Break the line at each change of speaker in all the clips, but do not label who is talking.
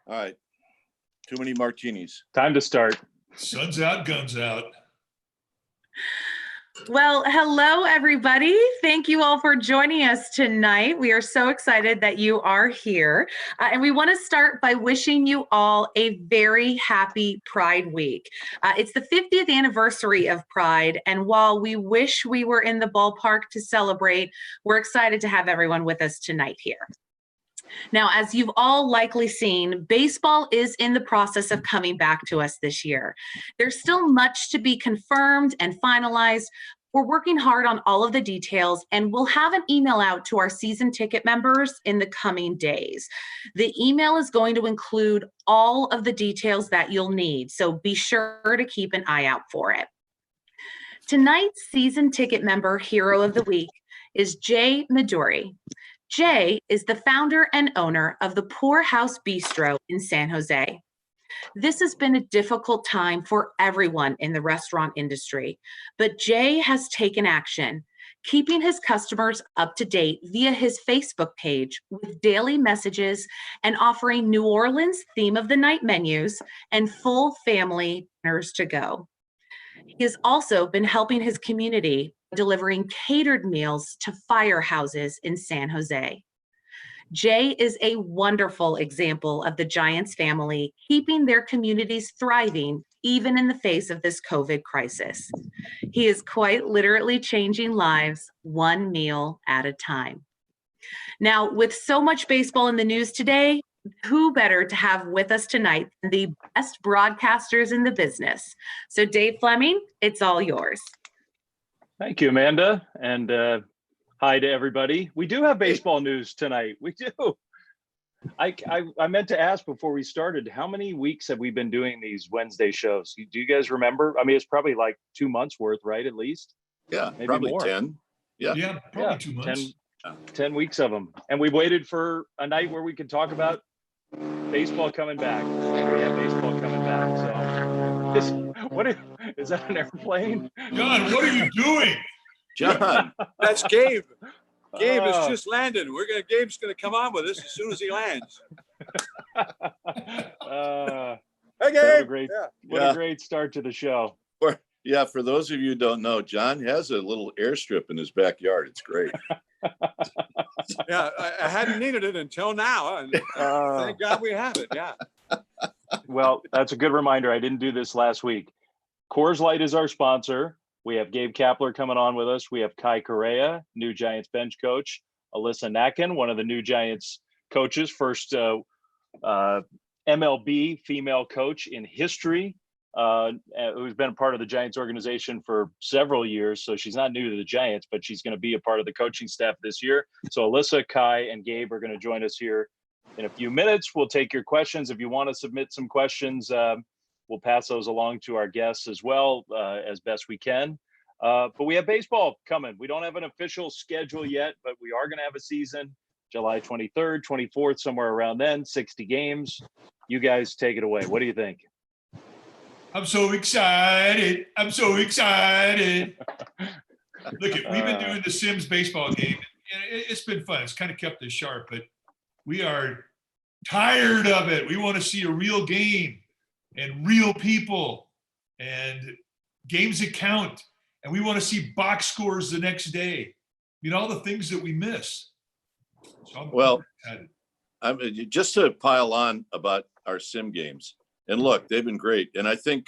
All right. Too many martinis.
Time to start.
Sun's out, guns out.
Well, hello, everybody. Thank you all for joining us tonight. We are so excited that you are here. And we want to start by wishing you all a very happy Pride Week. It's the 50th anniversary of Pride. And while we wish we were in the ballpark to celebrate, we're excited to have everyone with us tonight here. Now, as you've all likely seen, baseball is in the process of coming back to us this year. There's still much to be confirmed and finalized. We're working hard on all of the details, and we'll have an email out to our season ticket members in the coming days. The email is going to include all of the details that you'll need, so be sure to keep an eye out for it. Tonight's season ticket member hero of the week is Jay Midori. Jay is the founder and owner of the Pour House Bistro in San Jose. This has been a difficult time for everyone in the restaurant industry, but Jay has taken action, keeping his customers up to date via his Facebook page with daily messages and offering New Orleans theme of the night menus and full family dinners to go. He has also been helping his community delivering catered meals to firehouses in San Jose. Jay is a wonderful example of the Giants family keeping their communities thriving even in the face of this COVID crisis. He is quite literally changing lives one meal at a time. Now, with so much baseball in the news today, who better to have with us tonight than the best broadcasters in the business? So Dave Fleming, it's all yours.
Thank you, Amanda. And hi to everybody. We do have baseball news tonight. We do. I meant to ask before we started, how many weeks have we been doing these Wednesday shows? Do you guys remember? I mean, it's probably like 2 months worth, right? At least.
Yeah,
maybe
probably
more.
10.
Yeah, probably 2 months.
10 weeks of them. And we waited for a night where we could talk about baseball coming back. We have baseball coming back. So is that an airplane?
John, what are you doing?
John.
That's Gabe. Gabe has just landed. Gabe's gonna come on with us as soon as he lands. Hey, Gabe.
What a great start to the show.
For those of you who don't know, John has a little airstrip in his backyard. It's great.
Yeah, I hadn't needed it until now, and thank God we have it. Yeah.
Well, that's a good reminder. I didn't do this last week. Coors Light is our sponsor. We have Gabe Kapler coming on with us. We have Kai Correa, new Giants bench coach. Alyssa Nakken, one of the new Giants coaches, first MLB female coach in history, who's been a part of the Giants organization for several years. So she's not new to the Giants, but she's going to be a part of the coaching staff this year. So Alyssa, Kai, and Gabe are going to join us here in a few minutes. We'll take your questions. If you want to submit some questions, we'll pass those along to our guests as well, as best we can. But we have baseball coming. We don't have an official schedule yet, but we are going to have a season, July 23rd, 24th, somewhere around then, 60 games. You guys take it away. What do you think?
I'm so excited. I'm so excited. Look, we've been doing the Sims baseball game, and it's been fun. It's kind of kept us sharp, but we are tired of it. We want to see a real game and real people and games that count. And we want to see box scores the next day. All the things that we miss. So
I'm just to pile on about our sim games. And look, they've been great. And I think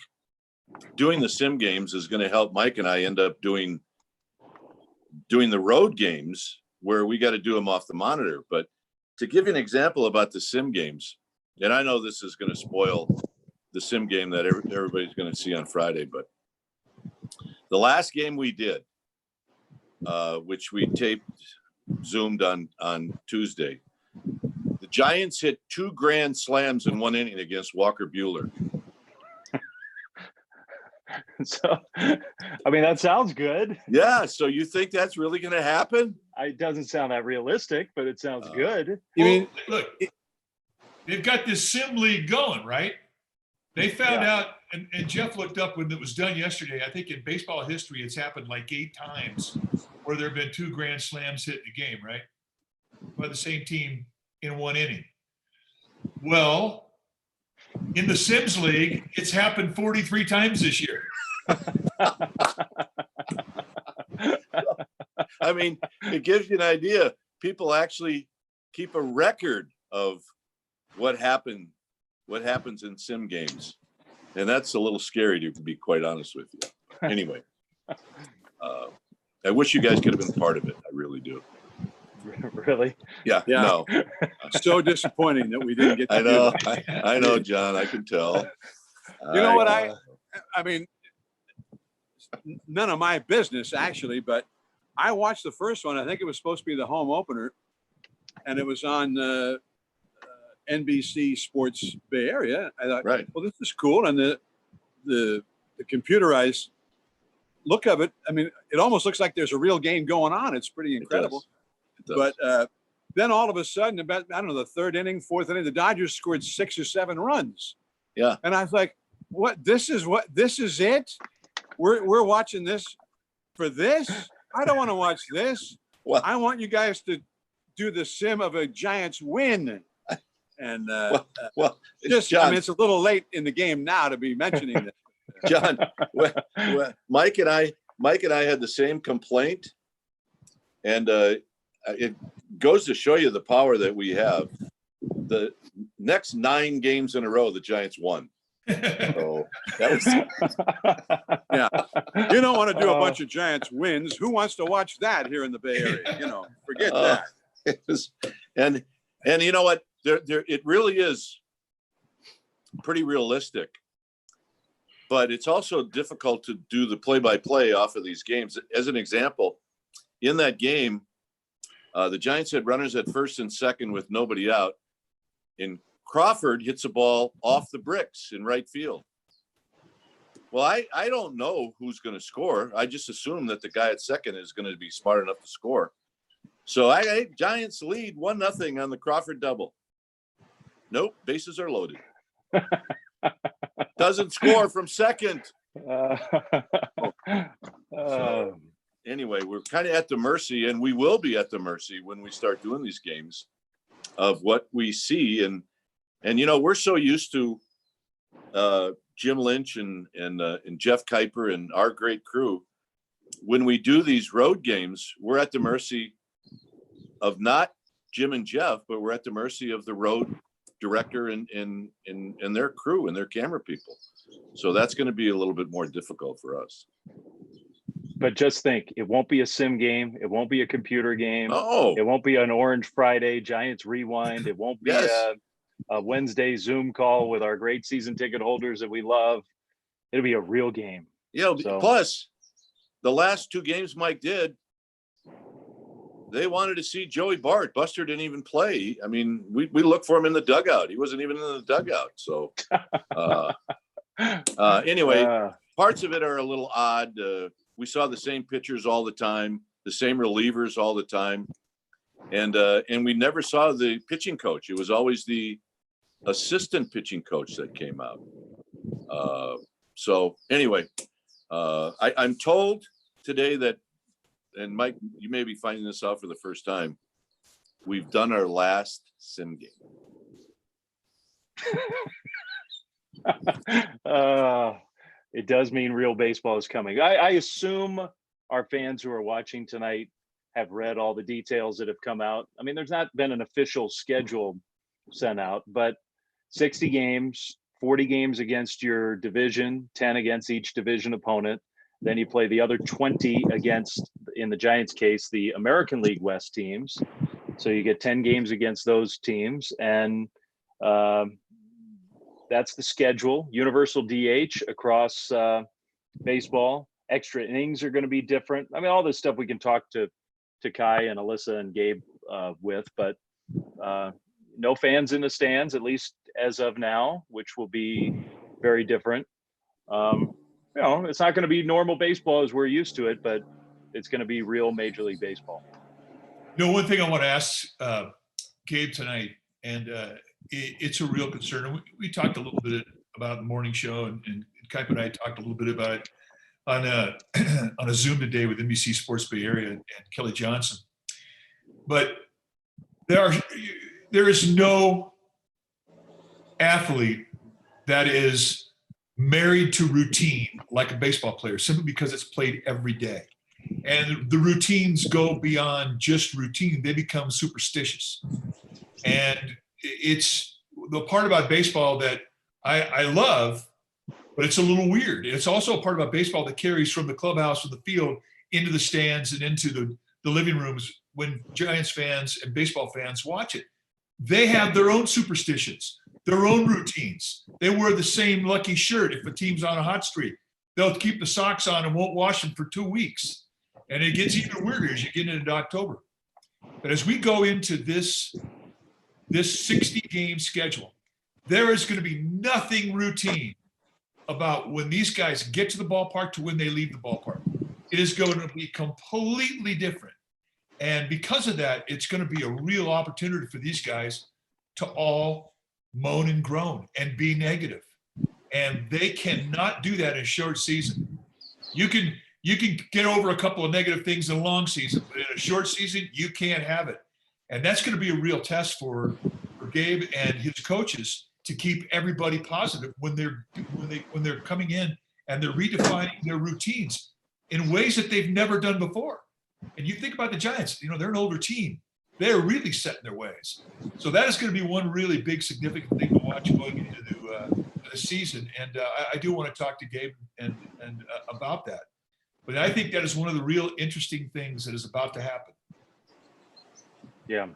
doing the sim games is going to help Mike and I end up doing the road games where we got to do them off the monitor. But to give you an example about the sim games, and I know this is going to spoil the sim game that everybody's going to see on Friday, but the last game we did, which we zoomed on Tuesday, the Giants hit 2 grand slams in 1 inning against Walker Buehler.
So, I mean, that sounds good.
Yeah. So you think that's really going to happen?
It doesn't sound that realistic, but it sounds good.
You mean,
look, they've got this sim league going, right? They found out, and Jeff looked up when it was done yesterday. I think in baseball history, it's happened like 8 times where there have been 2 grand slams hit in a game, right? By the same team in 1 inning. Well, In the Sims League, it's happened 43 times this year.
I mean, it gives you an idea. People actually keep a record of what happens in sim games. And that's a little scary, to be quite honest with you. Anyway, I wish you guys could have been part of it. I really do.
Really?
Yeah.
Yeah.
No,
So disappointing that we didn't get to
I
do
know.
that.
I know, John. I can tell.
You know what I mean, none of my business actually, but I watched the first one. I think it was supposed to be the home opener, and it was on NBC Sports Bay Area. I thought,
Right.
well, this is cool, and the computerized look of it. I mean, it almost looks like there's a real game going on. It's pretty incredible.
It does.
But then all of a sudden, about I don't know, the third inning, fourth inning, the Dodgers scored 6 or 7 runs.
Yeah.
And I was like, what? This is it? We're watching this for this? I don't want to watch this.
Well,
I want you guys to do the sim of a Giants win. And
well,
just,
John,
I mean, it's a little late in the game now to be mentioning this.
John, Mike and I had the same complaint, and it goes to show you the power that we have. The next 9 games in a row, the Giants won. So that was
Yeah. You don't want to do a bunch of Giants wins. Who wants to watch that here in the Bay Area? You know, forget that.
it was, and you know what? There it really is pretty realistic. But it's also difficult to do the play-by-play off of these games. As an example, in that game, the Giants had runners at first and second with nobody out. And Crawford hits a ball off the bricks in right field. Well, I don't know who's going to score. I just assume that the guy at second is going to be smart enough to score. So Giants lead 1-0 on the Crawford double. Nope, bases are loaded. Doesn't score from second. So, anyway, we're kind of at the mercy, and we will be at the mercy when we start doing these games of what we see. And you know, we're so used to Jim Lynch and Jeff Kuiper and our great crew. When we do these road games, we're at the mercy of not Jim and Jeff, but we're at the mercy of the road director and their crew and their camera people. So that's going to be a little bit more difficult for us.
But just think, it won't be a sim game. It won't be a computer game.
Oh,
It won't be an Orange Friday Giants rewind. It won't be
Yes.
a Wednesday Zoom call with our great season ticket holders that we love. It'll be a real game.
yeah.
So-
Plus, the last 2 games Mike did, they wanted to see Joey Bart. Buster didn't even play. I mean, we looked for him in the dugout. He wasn't even in the dugout. So anyway, parts of it are a little odd. We saw the same pitchers all the time, the same relievers all the time. And we never saw the pitching coach. It was always the assistant pitching coach that came out. So anyway, I'm told today that, and Mike, you may be finding this out for the first time, we've done our last sim game.
It does mean real baseball is coming. I assume our fans who are watching tonight have read all the details that have come out. I mean, there's not been an official schedule sent out, but 60 games, 40 games against your division, 10 against each division opponent. Then you play the other 20 against, in the Giants case, the American League West teams. So you get 10 games against those teams. And that's the schedule. Universal DH across baseball. Extra innings are going to be different. I mean, all this stuff we can talk to Kai and Alyssa and Gabe with, but no fans in the stands, at least as of now, which will be very different. You know, it's not going to be normal baseball as we're used to it, but it's going to be real Major League Baseball.
You know, one thing I want to ask Gabe tonight, and it's a real concern. And we talked a little bit about the morning show, and Kuiper and I talked a little bit about it on a Zoom today with NBC Sports Bay Area and Kelly Johnson. But there is no athlete that is married to routine like a baseball player, simply because it's played every day. And the routines go beyond just routine. They become superstitious. And it's the part about baseball that I love, but it's a little weird. It's also a part about baseball that carries from the clubhouse or the field into the stands and into the living rooms when Giants fans and baseball fans watch it. They have their own superstitions, their own routines. They wear the same lucky shirt if a team's on a hot streak. They'll keep the socks on and won't wash them for 2 weeks. And it gets even weirder as you get into October. But as we go into this 60-game schedule, there is going to be nothing routine about when these guys get to the ballpark to when they leave the ballpark. It is going to be completely different. And because of that, it's going to be a real opportunity for these guys to all moan and groan and be negative. And they cannot do that in a short season. You can get over a couple of negative things in a long season, but in a short season, you can't have it. And that's going to be a real test for Gabe and his coaches to keep everybody positive when they're coming in and they're redefining their routines in ways that they've never done before. And you think about the Giants, they're an older team. They're really set in their ways. So that is going to be one really big, significant thing to watch going into the season. And I do want to talk to Gabe and about that. But I think that is one of the real interesting things that is about to happen.
Yeah,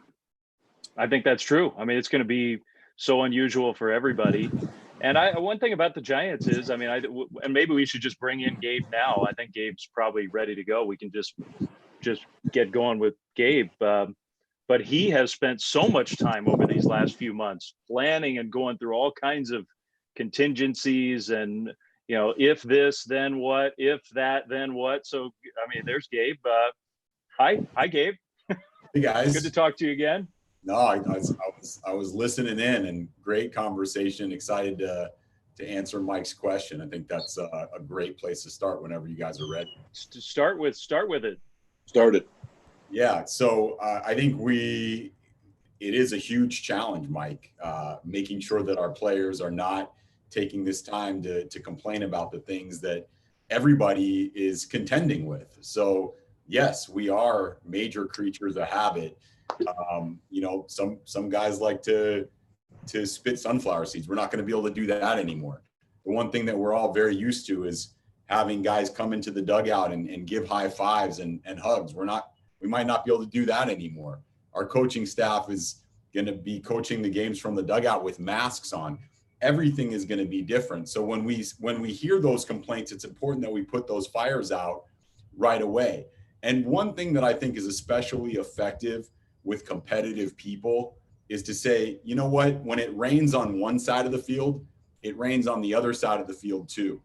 I think that's true. I mean, it's going to be so unusual for everybody. And one thing about the Giants is, and maybe we should just bring in Gabe now. I think Gabe's probably ready to go. We can just get going with Gabe. But he has spent so much time over these last few months planning and going through all kinds of contingencies and, if this, then what, if that, then what. So, there's Gabe. Hi, Gabe.
Hey guys.
Good to talk to you again.
No, I was listening in, and great conversation. Excited to answer Mike's question. I think that's a great place to start whenever you guys are ready.
Start with it.
Started.
Yeah. So I think it is a huge challenge, Mike, making sure that our players are not taking this time to complain about the things that everybody is contending with. So yes, we are major creatures of habit. Some guys like to spit sunflower seeds. We're not going to be able to do that anymore. The one thing that we're all very used to is having guys come into the dugout and give high fives and hugs. We might not be able to do that anymore. Our coaching staff is going to be coaching the games from the dugout with masks on. Everything is going to be different. So when we hear those complaints, it's important that we put those fires out right away. And one thing that I think is especially effective with competitive people is to say, you know what, when it rains on one side of the field, it rains on the other side of the field too.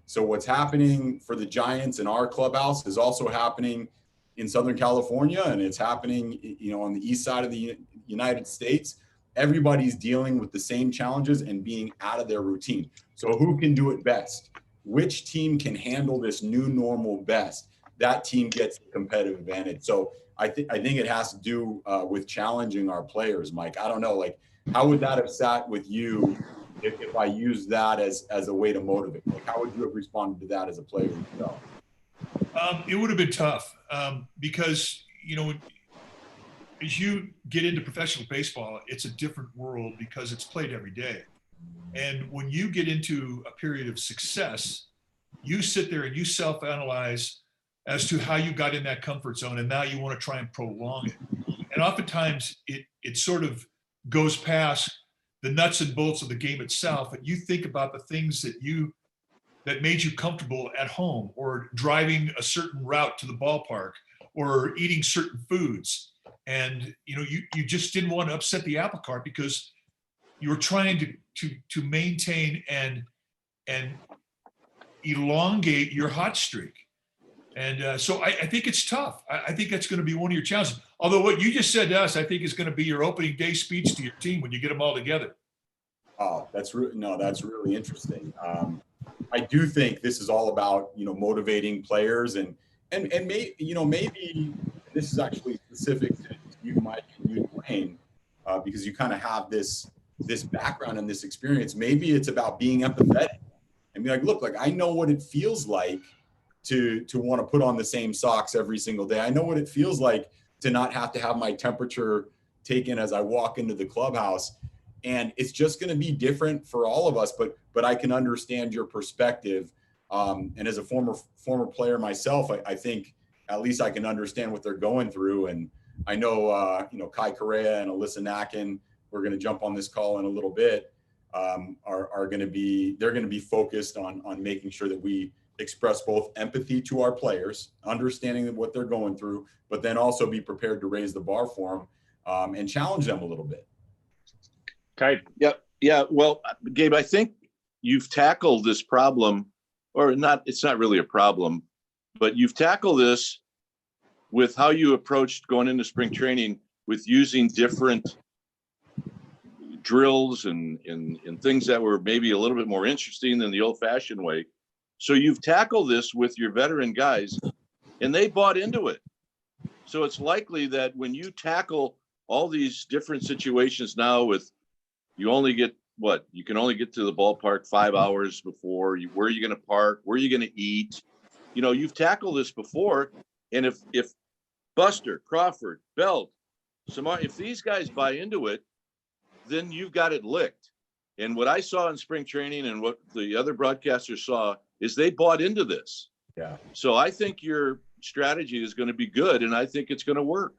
So what's happening for the Giants in our clubhouse is also happening in Southern California, and it's happening, on the east side of the United States. Everybody's dealing with the same challenges and being out of their routine. So who can do it best? Which team can handle this new normal best? That team gets the competitive advantage. So I think it has to do with challenging our players, Mike. I don't know, how would that have sat with you if I used that as a way to motivate? How would you have responded to that as a player yourself?
It would have been tough because, as you get into professional baseball, it's a different world because it's played every day. And when you get into a period of success, you sit there and you self-analyze as to how you got in that comfort zone, and now you want to try and prolong it. And oftentimes it sort of goes past the nuts and bolts of the game itself, and you think about the things that made you comfortable at home, or driving a certain route to the ballpark, or eating certain foods. And you just didn't want to upset the apple cart because you were trying to maintain and elongate your hot streak. And so I think it's tough. I think that's going to be one of your challenges. Although what you just said to us, I think is going to be your opening day speech to your team when you get them all together.
Oh, that's really interesting. I do think this is all about, motivating players and maybe this is actually specific to you, Mike, and you, Dwayne, because you kind of have this this background and this experience, maybe it's about being empathetic and be like, look, like I know what it feels like to want to put on the same socks every single day. I know what it feels like to not have to have my temperature taken as I walk into the clubhouse. And it's just going to be different for all of us, but I can understand your perspective. And as a former player myself, I think at least I can understand what they're going through. And I know, Kai Correa and Alyssa Nakken, we're going to jump on this call in a little bit, they're going to be focused on making sure that we express both empathy to our players, understanding what they're going through, but then also be prepared to raise the bar for them and challenge them a little bit.
Okay.
Yeah. Well, Gabe, I think you've tackled this problem, or not, it's not really a problem, but you've tackled this with how you approached going into spring training with using different drills and things that were maybe a little bit more interesting than the old fashioned way. So you've tackled this with your veteran guys and they bought into it. So it's likely that when you tackle all these different situations now with, you only get you can only get to the ballpark 5 hours before where are you going to park? Where are you going to eat? You've tackled this before. And if Buster, Crawford, Belt, Samar, if these guys buy into it, then you've got it licked. And what I saw in spring training and what the other broadcasters saw is they bought into this.
Yeah.
So I think your strategy is going to be good, and I think it's going to work.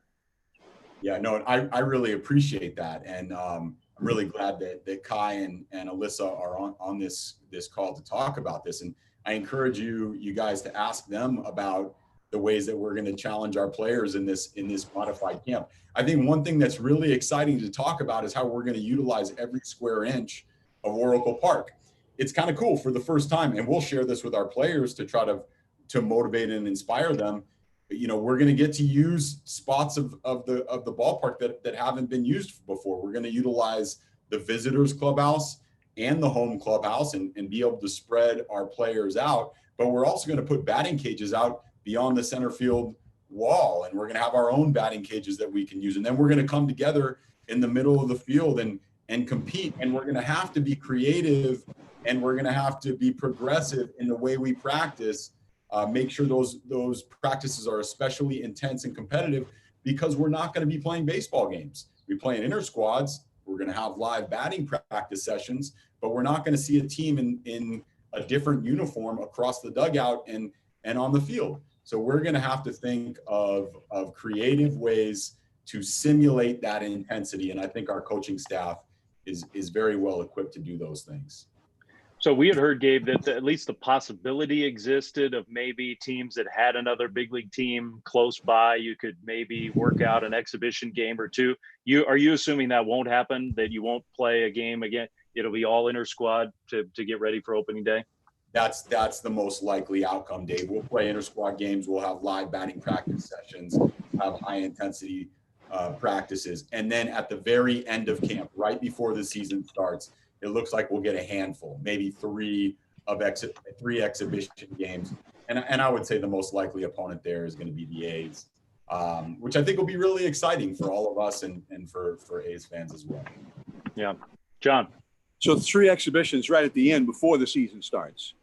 Yeah, no, I really appreciate that. And I'm really glad that Kai and Alyssa are on this call to talk about this. And I encourage you guys to ask them about the ways that we're going to challenge our players in this modified camp. I think one thing that's really exciting to talk about is how we're going to utilize every square inch of Oracle Park. It's kind of cool for the first time, and we'll share this with our players to try to motivate and inspire them. We're going to get to use spots of the ballpark that haven't been used before. We're going to utilize the visitors clubhouse and the home clubhouse and be able to spread our players out. But we're also going to put batting cages out beyond the center field wall. And we're going to have our own batting cages that we can use. And then we're going to come together in the middle of the field and compete. And we're going to have to be creative and we're going to have to be progressive in the way we practice. Make sure those practices are especially intense and competitive because we're not going to be playing baseball games. We play in inter squads. We're going to have live batting practice sessions, but we're not going to see a team in a different uniform across the dugout and on the field. So we're going to have to think of creative ways to simulate that intensity. And I think our coaching staff is very well equipped to do those things.
So we had heard, Gabe, that at least the possibility existed of maybe teams that had another big league team close by. You could maybe work out an exhibition game or two. Are you assuming that won't happen, that you won't play a game again? It'll be all inter squad to get ready for opening day?
That's the most likely outcome, Dave. We'll play inter squad games. We'll have live batting practice sessions, have high intensity practices. And then at the very end of camp, right before the season starts, it looks like we'll get a handful, maybe three exhibition games. And I would say the most likely opponent there is going to be the A's, which I think will be really exciting for all of us and for A's fans as well.
Yeah. John.
So 3 exhibitions right at the end before the season starts.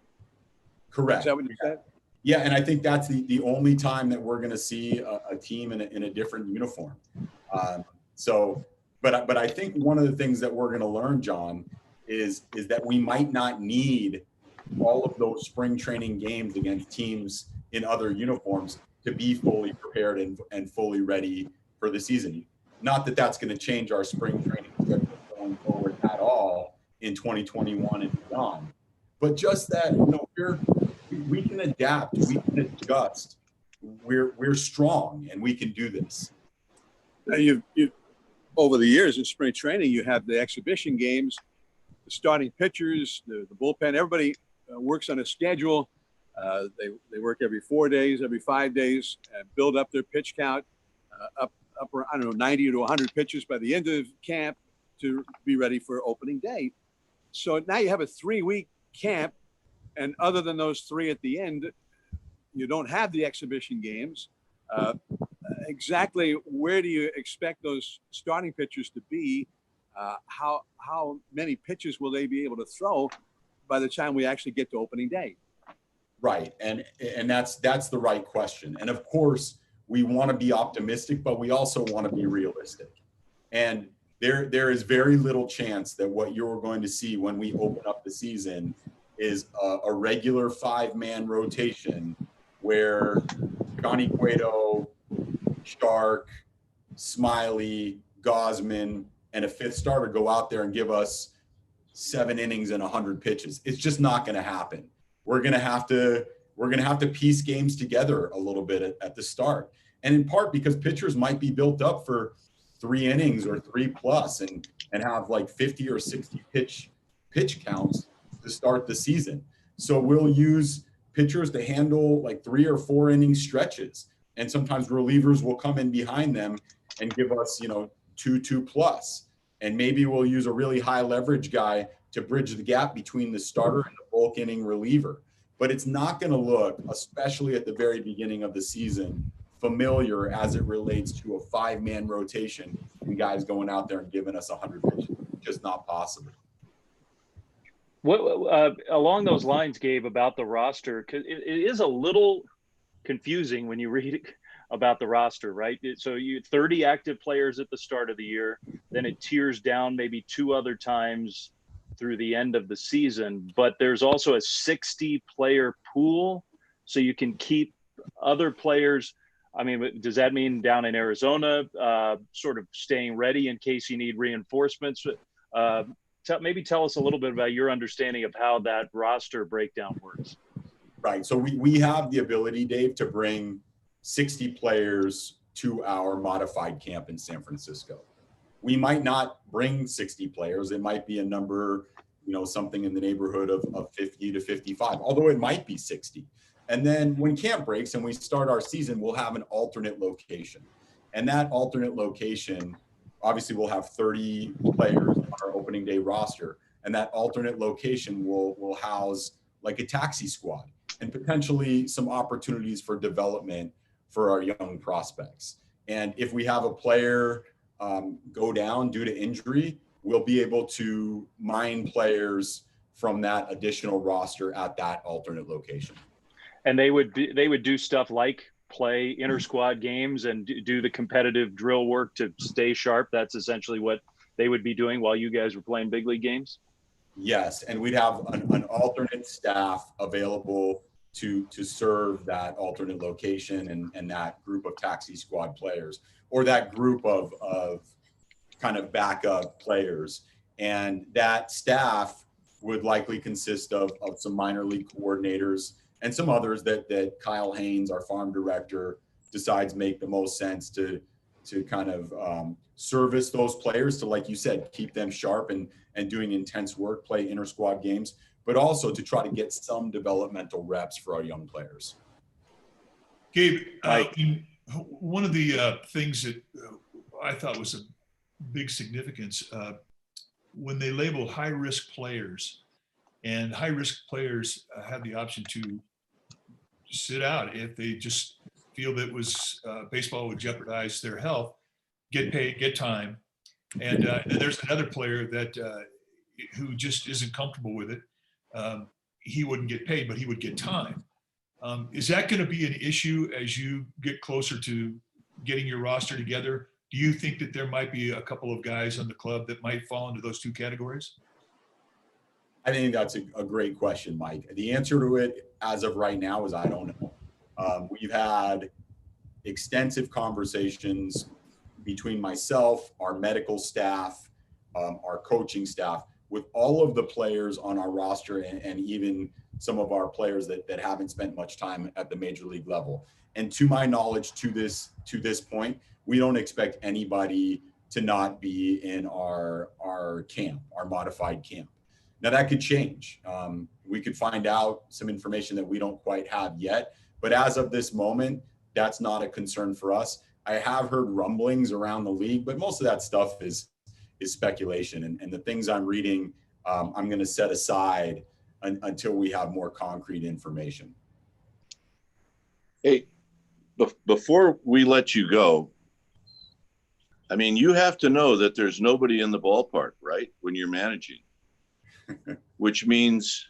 Correct.
Is that what you said?
Yeah, and I think that's the only time that we're going to see a team in a different uniform. But I think one of the things that we're going to learn, John, is that we might not need all of those spring training games against teams in other uniforms to be fully prepared and fully ready for the season. Not that that's going to change our spring training schedule going forward at all in 2021 and beyond, but just that we can adapt, we can adjust. We're strong and we can do this.
Now you over the years in spring training, you have the exhibition games, the starting pitchers, the bullpen. Everybody works on a schedule. They work every 4 days, every 5 days, and build up their pitch count up 90 to 100 pitches by the end of camp to be ready for opening day. So now you have a 3-week camp, and other than those 3 at the end, you don't have the exhibition games. Exactly where do you expect those starting pitchers to be? How how many pitches will they be able to throw by the time we actually get to opening day?
Right. And that's the right question. And of course, we want to be optimistic, but we also want to be realistic. And there is very little chance that what you're going to see when we open up the season is a regular 5-man rotation where Johnny Cueto, Shark, Smiley, Gosman, and a 5th starter go out there and give us 7 innings and 100 pitches. It's just not going to happen. We're going to have to piece games together a little bit at the start. And in part because pitchers might be built up for 3 innings or 3+ and have like 50 or 60 pitch counts to start the season. So we'll use pitchers to handle like 3 or 4 inning stretches. And sometimes relievers will come in behind them and give us, 2+. And maybe we'll use a really high leverage guy to bridge the gap between the starter and the bulk inning reliever. But it's not going to look, especially at the very beginning of the season, familiar as it relates to a 5-man rotation and guys going out there and giving us 100 pitches. Just not possible.
What along those lines, Gabe, about the roster, because it is a little confusing when you read about the roster, right? So you 30 active players at the start of the year, then it tiers down maybe 2 other times through the end of the season, but there's also a 60-player pool, so you can keep other players. I mean, does that mean down in Arizona, sort of staying ready in case you need reinforcements? Maybe tell us a little bit about your understanding of how that roster breakdown works.
Right. So we have the ability, Dave, to bring 60 players to our modified camp in San Francisco. We might not bring 60 players. It might be a number, something in the neighborhood of 50 to 55, although it might be 60. And then when camp breaks and we start our season, we'll have an alternate location. And that alternate location, obviously we'll have 30 players on our opening day roster. And that alternate location will house like a taxi squad and potentially some opportunities for development for our young prospects. And if we have a player go down due to injury, we'll be able to mine players from that additional roster at that alternate location.
And they would do stuff like play inter-squad games and do the competitive drill work to stay sharp. That's essentially what they would be doing while you guys were playing big league games?
Yes, and we'd have an alternate staff available to serve that alternate location and that group of taxi squad players, or that group of kind of backup players. And that staff would likely consist of some minor league coordinators and some others that Kyle Haynes, our farm director, decides make the most sense to kind of service those players, to, like you said, keep them sharp and doing intense work, play inter-squad games, but also to try to get some developmental reps for our young players.
Gabe, one of the things that I thought was a big significance, when they label high-risk players, and high-risk players have the option to sit out if they just feel that baseball would jeopardize their health, get paid, get time. And there's another player that who just isn't comfortable with it. He wouldn't get paid, but he would get time. Is that going to be an issue as you get closer to getting your roster together? Do you think that there might be a couple of guys on the club that might fall into those 2 categories?
I think that's a great question, Mike. The answer to it as of right now is I don't know. We've had extensive conversations between myself, our medical staff, our coaching staff, with all of the players on our roster and even some of our players that haven't spent much time at the major league level. And to my knowledge, to this point, we don't expect anybody to not be in our camp, our modified camp. Now that could change. We could find out some information that we don't quite have yet, but as of this moment, that's not a concern for us. I have heard rumblings around the league, but most of that stuff is speculation. And the things I'm reading, I'm going to set aside until we have more concrete information.
Hey, before we let you go, I mean, you have to know that there's nobody in the ballpark, right? When you're managing, which means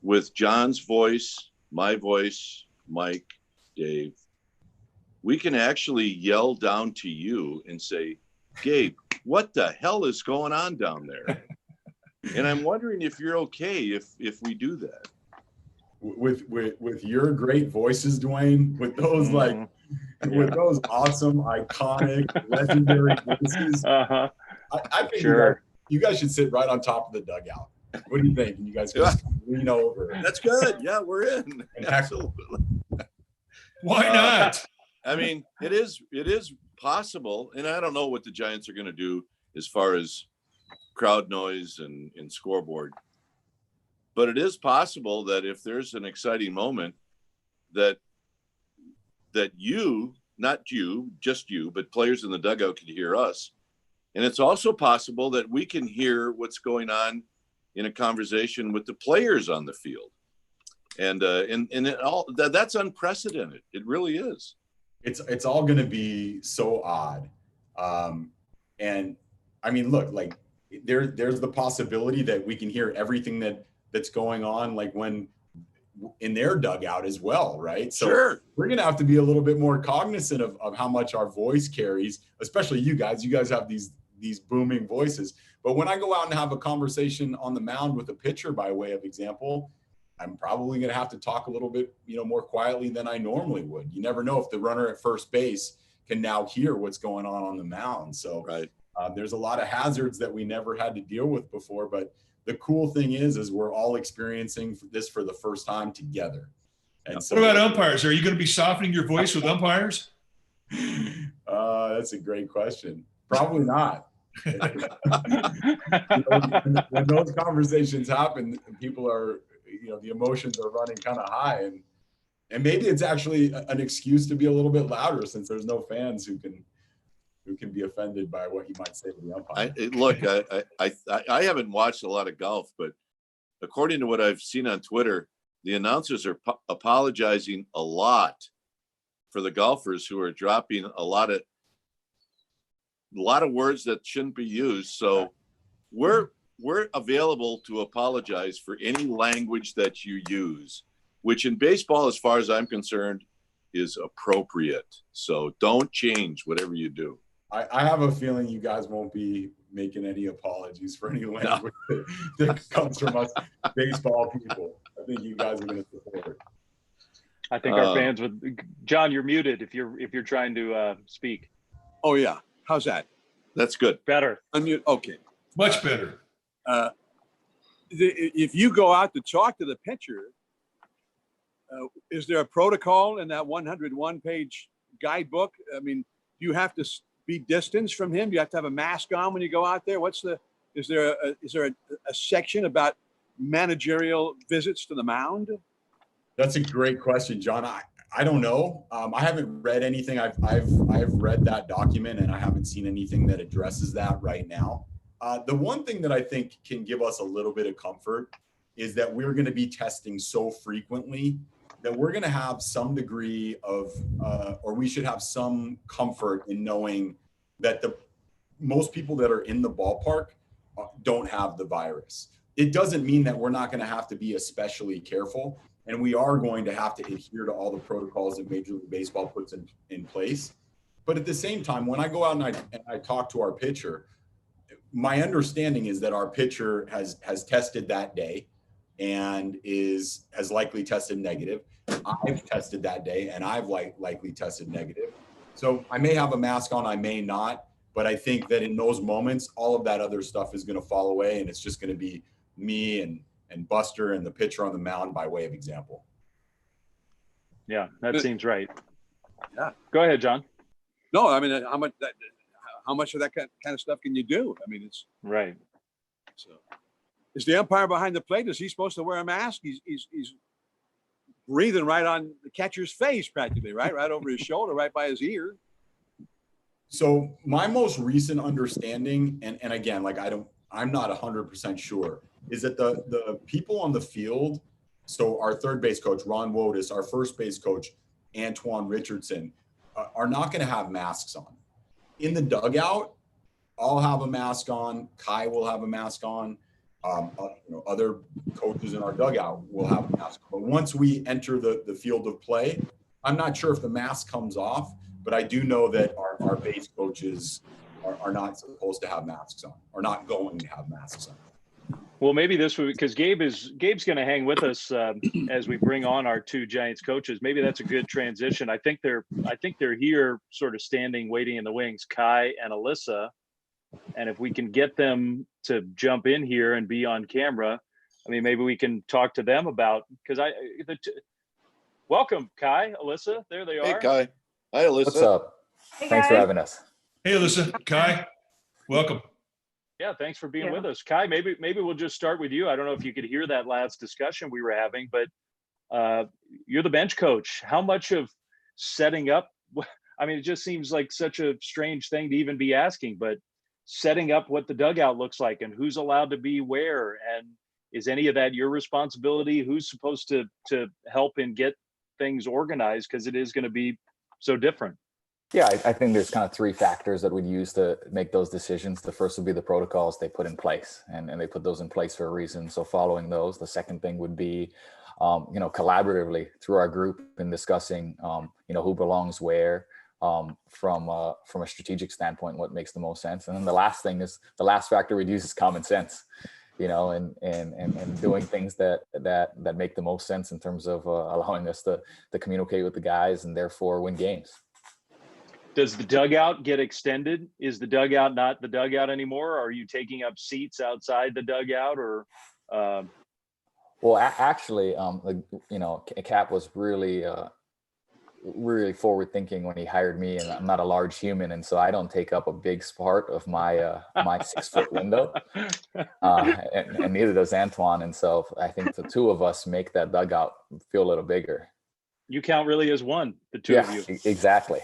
with John's voice, my voice, Mike, Dave, we can actually yell down to you and say, Gabe, what the hell is going on down there? And I'm wondering if you're okay if we do that.
With your great voices, Dwayne, with those with those awesome, iconic, legendary voices,
Uh-huh.
I think
Sure.
you guys should sit right on top of the dugout. What do you think? And you guys can just lean over.
That's good. Yeah, we're in. Absolutely.
Why not?
I mean, it is possible, and I don't know what the Giants are going to do as far as crowd noise and scoreboard, but it is possible that if there's an exciting moment that you, not you, just you, but players in the dugout can hear us. And it's also possible that we can hear what's going on in a conversation with the players on the field. And it all that's unprecedented. It really is.
It's all going to be so odd. And I mean, look, like there's the possibility that we can hear everything that's going on, like when in their dugout as well, right? So
sure.
We're going to have to be a little bit more cognizant of how much our voice carries, especially you guys. You guys have these booming voices. But when I go out and have a conversation on the mound with a pitcher, by way of example, I'm probably going to have to talk a little bit, more quietly than I normally would. You never know if the runner at first base can now hear what's going on the mound. So
right.
There's a lot of hazards that we never had to deal with before. But the cool thing is we're all experiencing this for the first time together. And so,
what about umpires? Are you going to be softening your voice with umpires?
That's a great question. Probably not. When those conversations happen, people are, the emotions are running kind of high, and maybe it's actually an excuse to be a little bit louder since there's no fans who can be offended by what you might say to the umpire.
I haven't watched a lot of golf, but according to what I've seen on Twitter, the announcers are apologizing a lot for the golfers who are dropping a lot of words that shouldn't be used. So we're available to apologize for any language that you use, which in baseball, as far as I'm concerned, is appropriate. So don't change whatever you do.
I have a feeling you guys won't be making any apologies for any language that comes from us baseball people. I think you guys are going to support it.
I think our fans would. John, you're muted if you're trying to speak.
Oh yeah, how's that?
That's good.
Better.
Unmute. Okay.
Much better.
If you go out to talk to the pitcher, is there a protocol in that 101-page guidebook? I mean, do you have to be distanced from him? Do you have to have a mask on when you go out there? Is there a section about managerial visits to the mound?
That's a great question, John. I don't know. I haven't read anything. I've read that document and I haven't seen anything that addresses that right now. The one thing that I think can give us a little bit of comfort is that we're going to be testing so frequently that we're going to have some degree of, or we should have some comfort in knowing that most people that are in the ballpark don't have the virus. It doesn't mean that we're not going to have to be especially careful, and we are going to have to adhere to all the protocols that Major League Baseball puts in place. But at the same time, when I go out and I talk to our pitcher, my understanding is that our pitcher has tested that day and has likely tested negative. I've tested that day and I've likely tested negative. So I may have a mask on, I may not, but I think that in those moments, all of that other stuff is going to fall away, and it's just going to be me and Buster and the pitcher on the mound by way of example.
Yeah, that seems right.
Yeah.
Go ahead, John.
No, I mean, how much of that kind of stuff can you do? I mean, it's
right.
So, is the umpire behind the plate? Is he supposed to wear a mask? He's breathing right on the catcher's face, practically, right over his shoulder, right by his ear.
So my most recent understanding, and again, like I'm not 100% sure, is that the people on the field, so our third base coach, Ron Wotus, our first base coach, Antoine Richardson, are not going to have masks on. In the dugout, I'll have a mask on. Kai will have a mask on. Other coaches in our dugout will have a mask. But once we enter the field of play, I'm not sure if the mask comes off, but I do know that our base coaches are not supposed to have masks on, or not going to have masks on.
Well, maybe this would, because Gabe's going to hang with us as we bring on our two Giants coaches. Maybe that's a good transition. I think they're here, sort of standing, waiting in the wings, Kai and Alyssa. And if we can get them to jump in here and be on camera, I mean, maybe we can talk to them about, because welcome, Kai, Alyssa. There they are.
Hey, Kai. Hi, Alyssa.
What's up?
Hey,
Thanks for
guys.
having us.
Hey, Alyssa, Kai, welcome.
Yeah, thanks for being
Yeah.
with us. Kai, maybe we'll just start with you. I don't know if you could hear that last discussion we were having, but you're the bench coach. How much of setting up, I mean, it just seems like such a strange thing to even be asking, but setting up what the dugout looks like and who's allowed to be where, and is any of that your responsibility? Who's supposed to help and get things organized? Because it is going to be so different.
Yeah, I think there's kind of three factors that we'd use to make those decisions. The first would be the protocols they put in place, and they put those in place for a reason. So following those, the second thing would be, collaboratively through our group and discussing, who belongs where, from a strategic standpoint, what makes the most sense. And then the last factor we'd use is common sense, and doing things that make the most sense in terms of allowing us to communicate with the guys and therefore win games.
Does the dugout get extended? Is the dugout not the dugout anymore? Are you taking up seats outside the dugout, or?
Well, actually, Cap was really forward thinking when he hired me, and I'm not a large human, and so I don't take up a big part of my 6 foot window, and neither does Antoine. And so I think the two of us make that dugout feel a little bigger.
You count really as one, the two of you.
Exactly.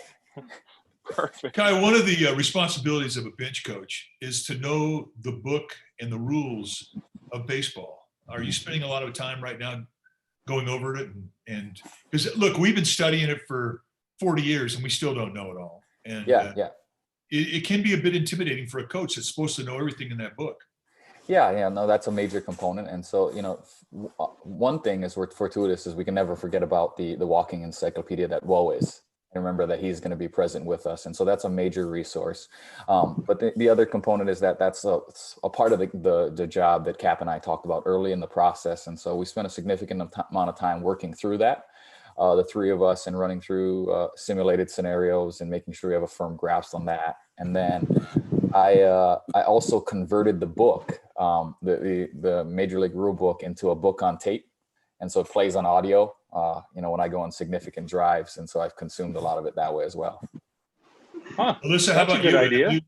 Perfect.
Kai, one of the responsibilities of a bench coach is to know the book and the rules of baseball. Are you spending a lot of time right now going over it? And because look, we've been studying it for 40 years and we still don't know it all. And it can be a bit intimidating for a coach that's supposed to know everything in that book.
No, that's a major component. And so, one thing is we're fortuitous is we can never forget about the walking encyclopedia that Woe is. And remember that he's going to be present with us. And so that's a major resource. But the other component is that's a part of the job that Cap and I talked about early in the process. And so we spent a significant amount of time working through that, the three of us, and running through simulated scenarios and making sure we have a firm grasp on that. And then I also converted the book, the Major League Rule book, into a book on tape. And so it plays on audio, when I go on significant drives. And so I've consumed a lot of it that way as well.
Huh.
Alyssa, how
That's a
about
good
you?
idea.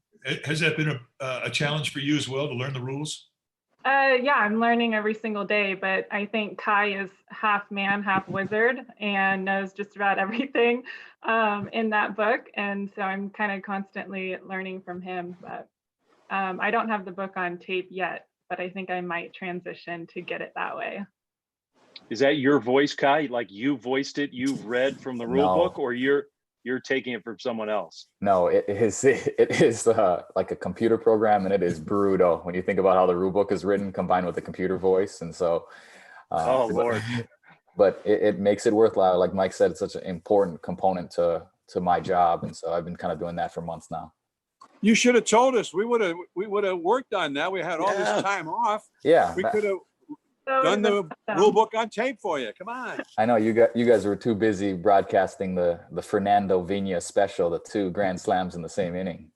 Has that been a challenge for you as well to learn the rules?
Yeah, I'm learning every single day, but I think Kai is half man, half wizard, and knows just about everything in that book. And so I'm kind of constantly learning from him. But I don't have the book on tape yet, but I think I might transition to get it that way.
Is that your voice, Kai? Like you voiced it, you've read from the rule book, or you're taking it from someone else?
No, it is like a computer program, and it is brutal when you think about how the rule book is written combined with the computer voice. And so,
Lord.
But it makes it worthwhile. Like Mike said, it's such an important component to my job. And so I've been kind of doing that for months now.
You should have told us. We would have worked on that. We had all this time off.
Yeah.
We could have done the rule book on tape for you. Come on.
I know you guys were too busy broadcasting the Fernando Vina special, the 2 grand slams in the same inning.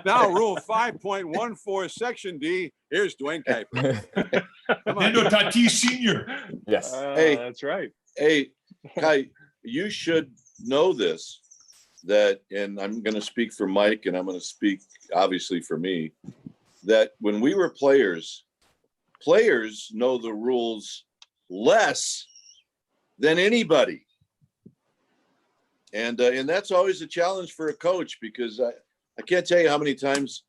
Now, Rule 5.14, Section D. Here's Dwayne Kuiper.
Fernando Tatis Sr.
Yes.
Hey.
That's right.
Hey, Kai, you should know this, and I'm going to speak for Mike, and I'm going to speak obviously for me, that when we were players know the rules less than anybody. And that's always a challenge for a coach, because I can't tell you how many times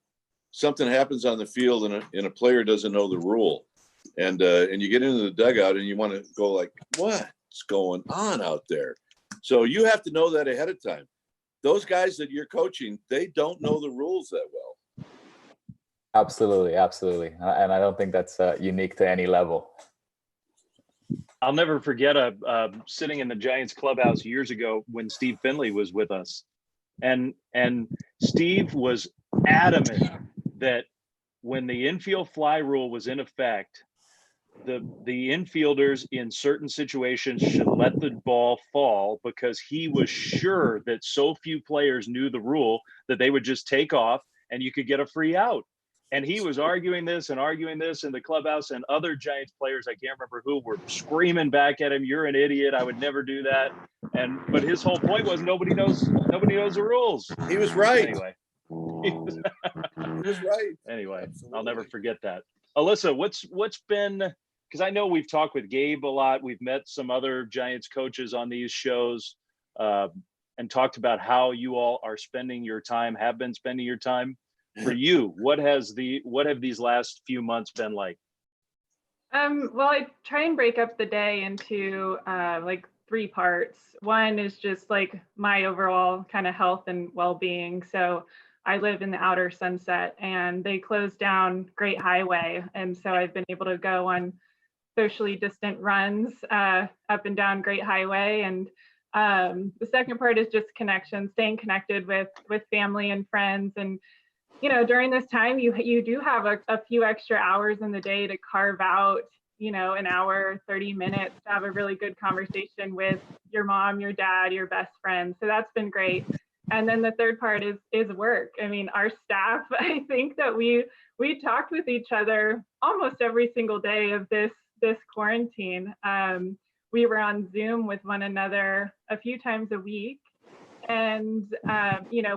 something happens on the field and a player doesn't know the rule. And you get into the dugout and you want to go like, what's going on out there? So you have to know that ahead of time. those guys that you're coaching, they don't know the rules that well.
Absolutely. And I don't think that's unique to any level.
I'll never forget sitting in the Giants clubhouse years ago when Steve Finley was with us. And Steve was adamant that when the infield fly rule was in effect, the infielders in certain situations should let the ball fall, because he was sure that so few players knew the rule that they would just take off and you could get a free out. And he was arguing this in the clubhouse, and other Giants players, I can't remember who, were screaming back at him, "You're an idiot. I would never do that." But his whole point was nobody knows the rules.
He was right.
Anyway.
He was right.
Anyway,
Absolutely.
I'll never forget that. Alyssa, what's been, because I know we've talked with Gabe a lot. We've met some other Giants coaches on these shows, and talked about how you all are spending your time, have been spending your time. For you, what have these last few months been like?
Well, I try and break up the day into like 3 parts. One is just like my overall kind of health and well-being. So I live in the outer Sunset, and they closed down Great Highway. And so I've been able to go on socially distant runs up and down Great Highway. And the second part is just connection, staying connected with family and friends. And during this time, you do have a few extra hours in the day to carve out, an hour, 30 minutes to have a really good conversation with your mom, your dad, your best friend. So that's been great. And then the third part is work. I mean, our staff, I think that we talked with each other almost every single day of this quarantine. We were on Zoom with one another a few times a week. And,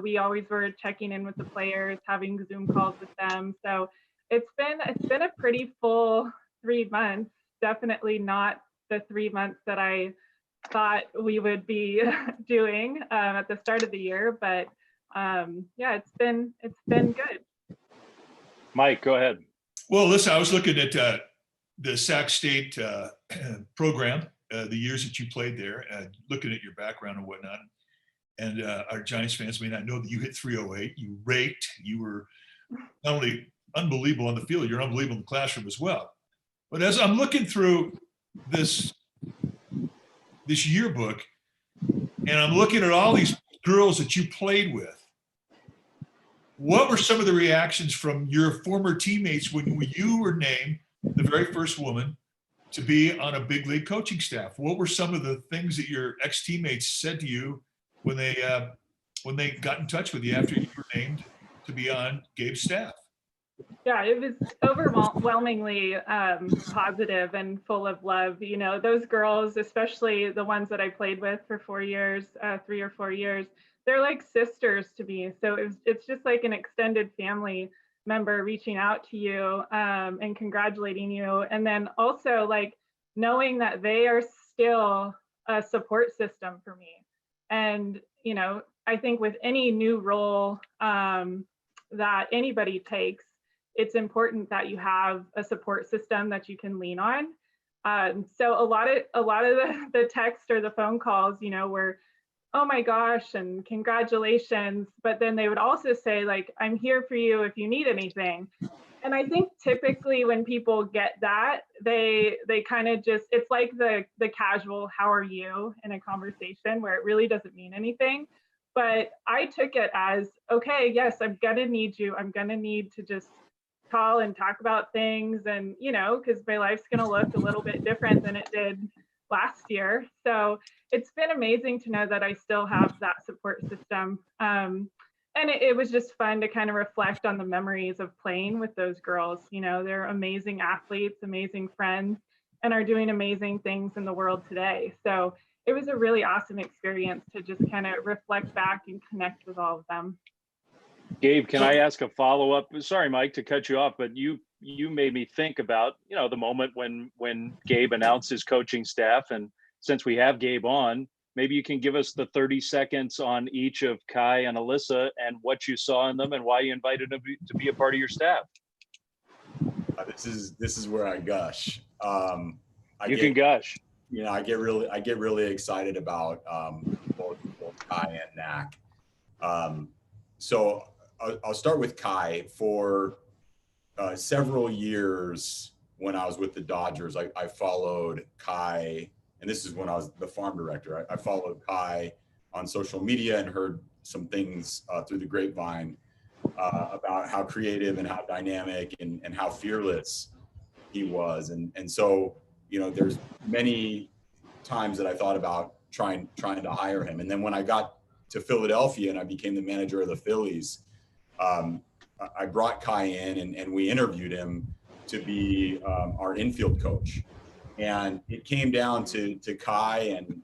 we always were checking in with the players, having Zoom calls with them. So it's been a pretty full 3 months, definitely not the 3 months that I thought we would be doing at the start of the year. But it's been good.
Mike, go ahead.
Well, listen, I was looking at the Sac State program, the years that you played there, looking at your background and whatnot. And our Giants fans may not know that you hit 308. You raked. You were not only unbelievable on the field, you're unbelievable in the classroom as well. But as I'm looking through this yearbook, and I'm looking at all these girls that you played with, what were some of the reactions from your former teammates when you were named the very first woman to be on a big league coaching staff? What were some of the things that your ex-teammates said to you when they got in touch with you after you were named to be on Gabe's staff?
Yeah, it was overwhelmingly positive and full of love. Those girls, especially the ones that I played with for 4 years, 3 or 4 years, they're like sisters to me. So it's just like an extended family member reaching out to you and congratulating you. And then also like knowing that they are still a support system for me. And, I think with any new role that anybody takes, it's important that you have a support system that you can lean on. So a lot of the text or the phone calls, were, "Oh my gosh," and "Congratulations." But then they would also say like, "I'm here for you if you need anything." And I think typically when people get that, they kind of just, it's like the casual "how are you" in a conversation where it really doesn't mean anything. But I took it as, okay, yes, I'm gonna need you. I'm gonna need to just call and talk about things, and because my life's gonna look a little bit different than it did last year. So it's been amazing to know that I still have that support system. And it was just fun to kind of reflect on the memories of playing with those girls. They're amazing athletes, amazing friends, and are doing amazing things in the world today. So it was a really awesome experience to just kind of reflect back and connect with all of them.
Gabe, can I ask a follow-up? Sorry, Mike, to cut you off, but you made me think about, the moment when Gabe announced his coaching staff. And since we have Gabe on, maybe you can give us the 30 seconds on each of Kai and Alyssa and what you saw in them and why you invited them to be a part of your staff.
This is where I gush.
You can gush.
I get really excited about both Kai and Nak. So I'll start with Kai. For several years when I was with the Dodgers, I followed Kai, and this is when I was the farm director. I followed Kai on social media and heard some things through the grapevine about how creative and how dynamic and how fearless he was. And so, you know, there's many times that I thought about trying to hire him. And then when I got to Philadelphia and I became the manager of the Phillies, I brought Kai in and we interviewed him to be our infield coach. And it came down to Kai and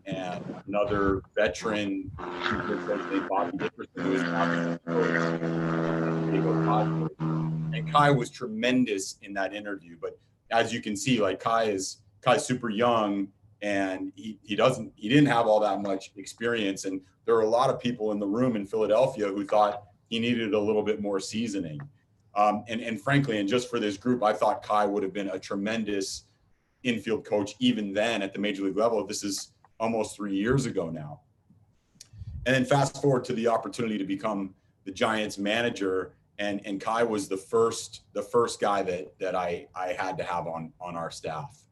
another veteran, Bobby Dickerson, who is now and Kai was tremendous in that interview. But as you can see, like Kai's super young, and he didn't have all that much experience. And there were a lot of people in the room in Philadelphia who thought he needed a little bit more seasoning. And frankly, and just for this group, I thought Kai would have been a tremendous infield coach even then at the major league level. This is almost 3 years ago now. And then fast forward to the opportunity to become the Giants manager, and Kai was the first guy that I had to have on our staff.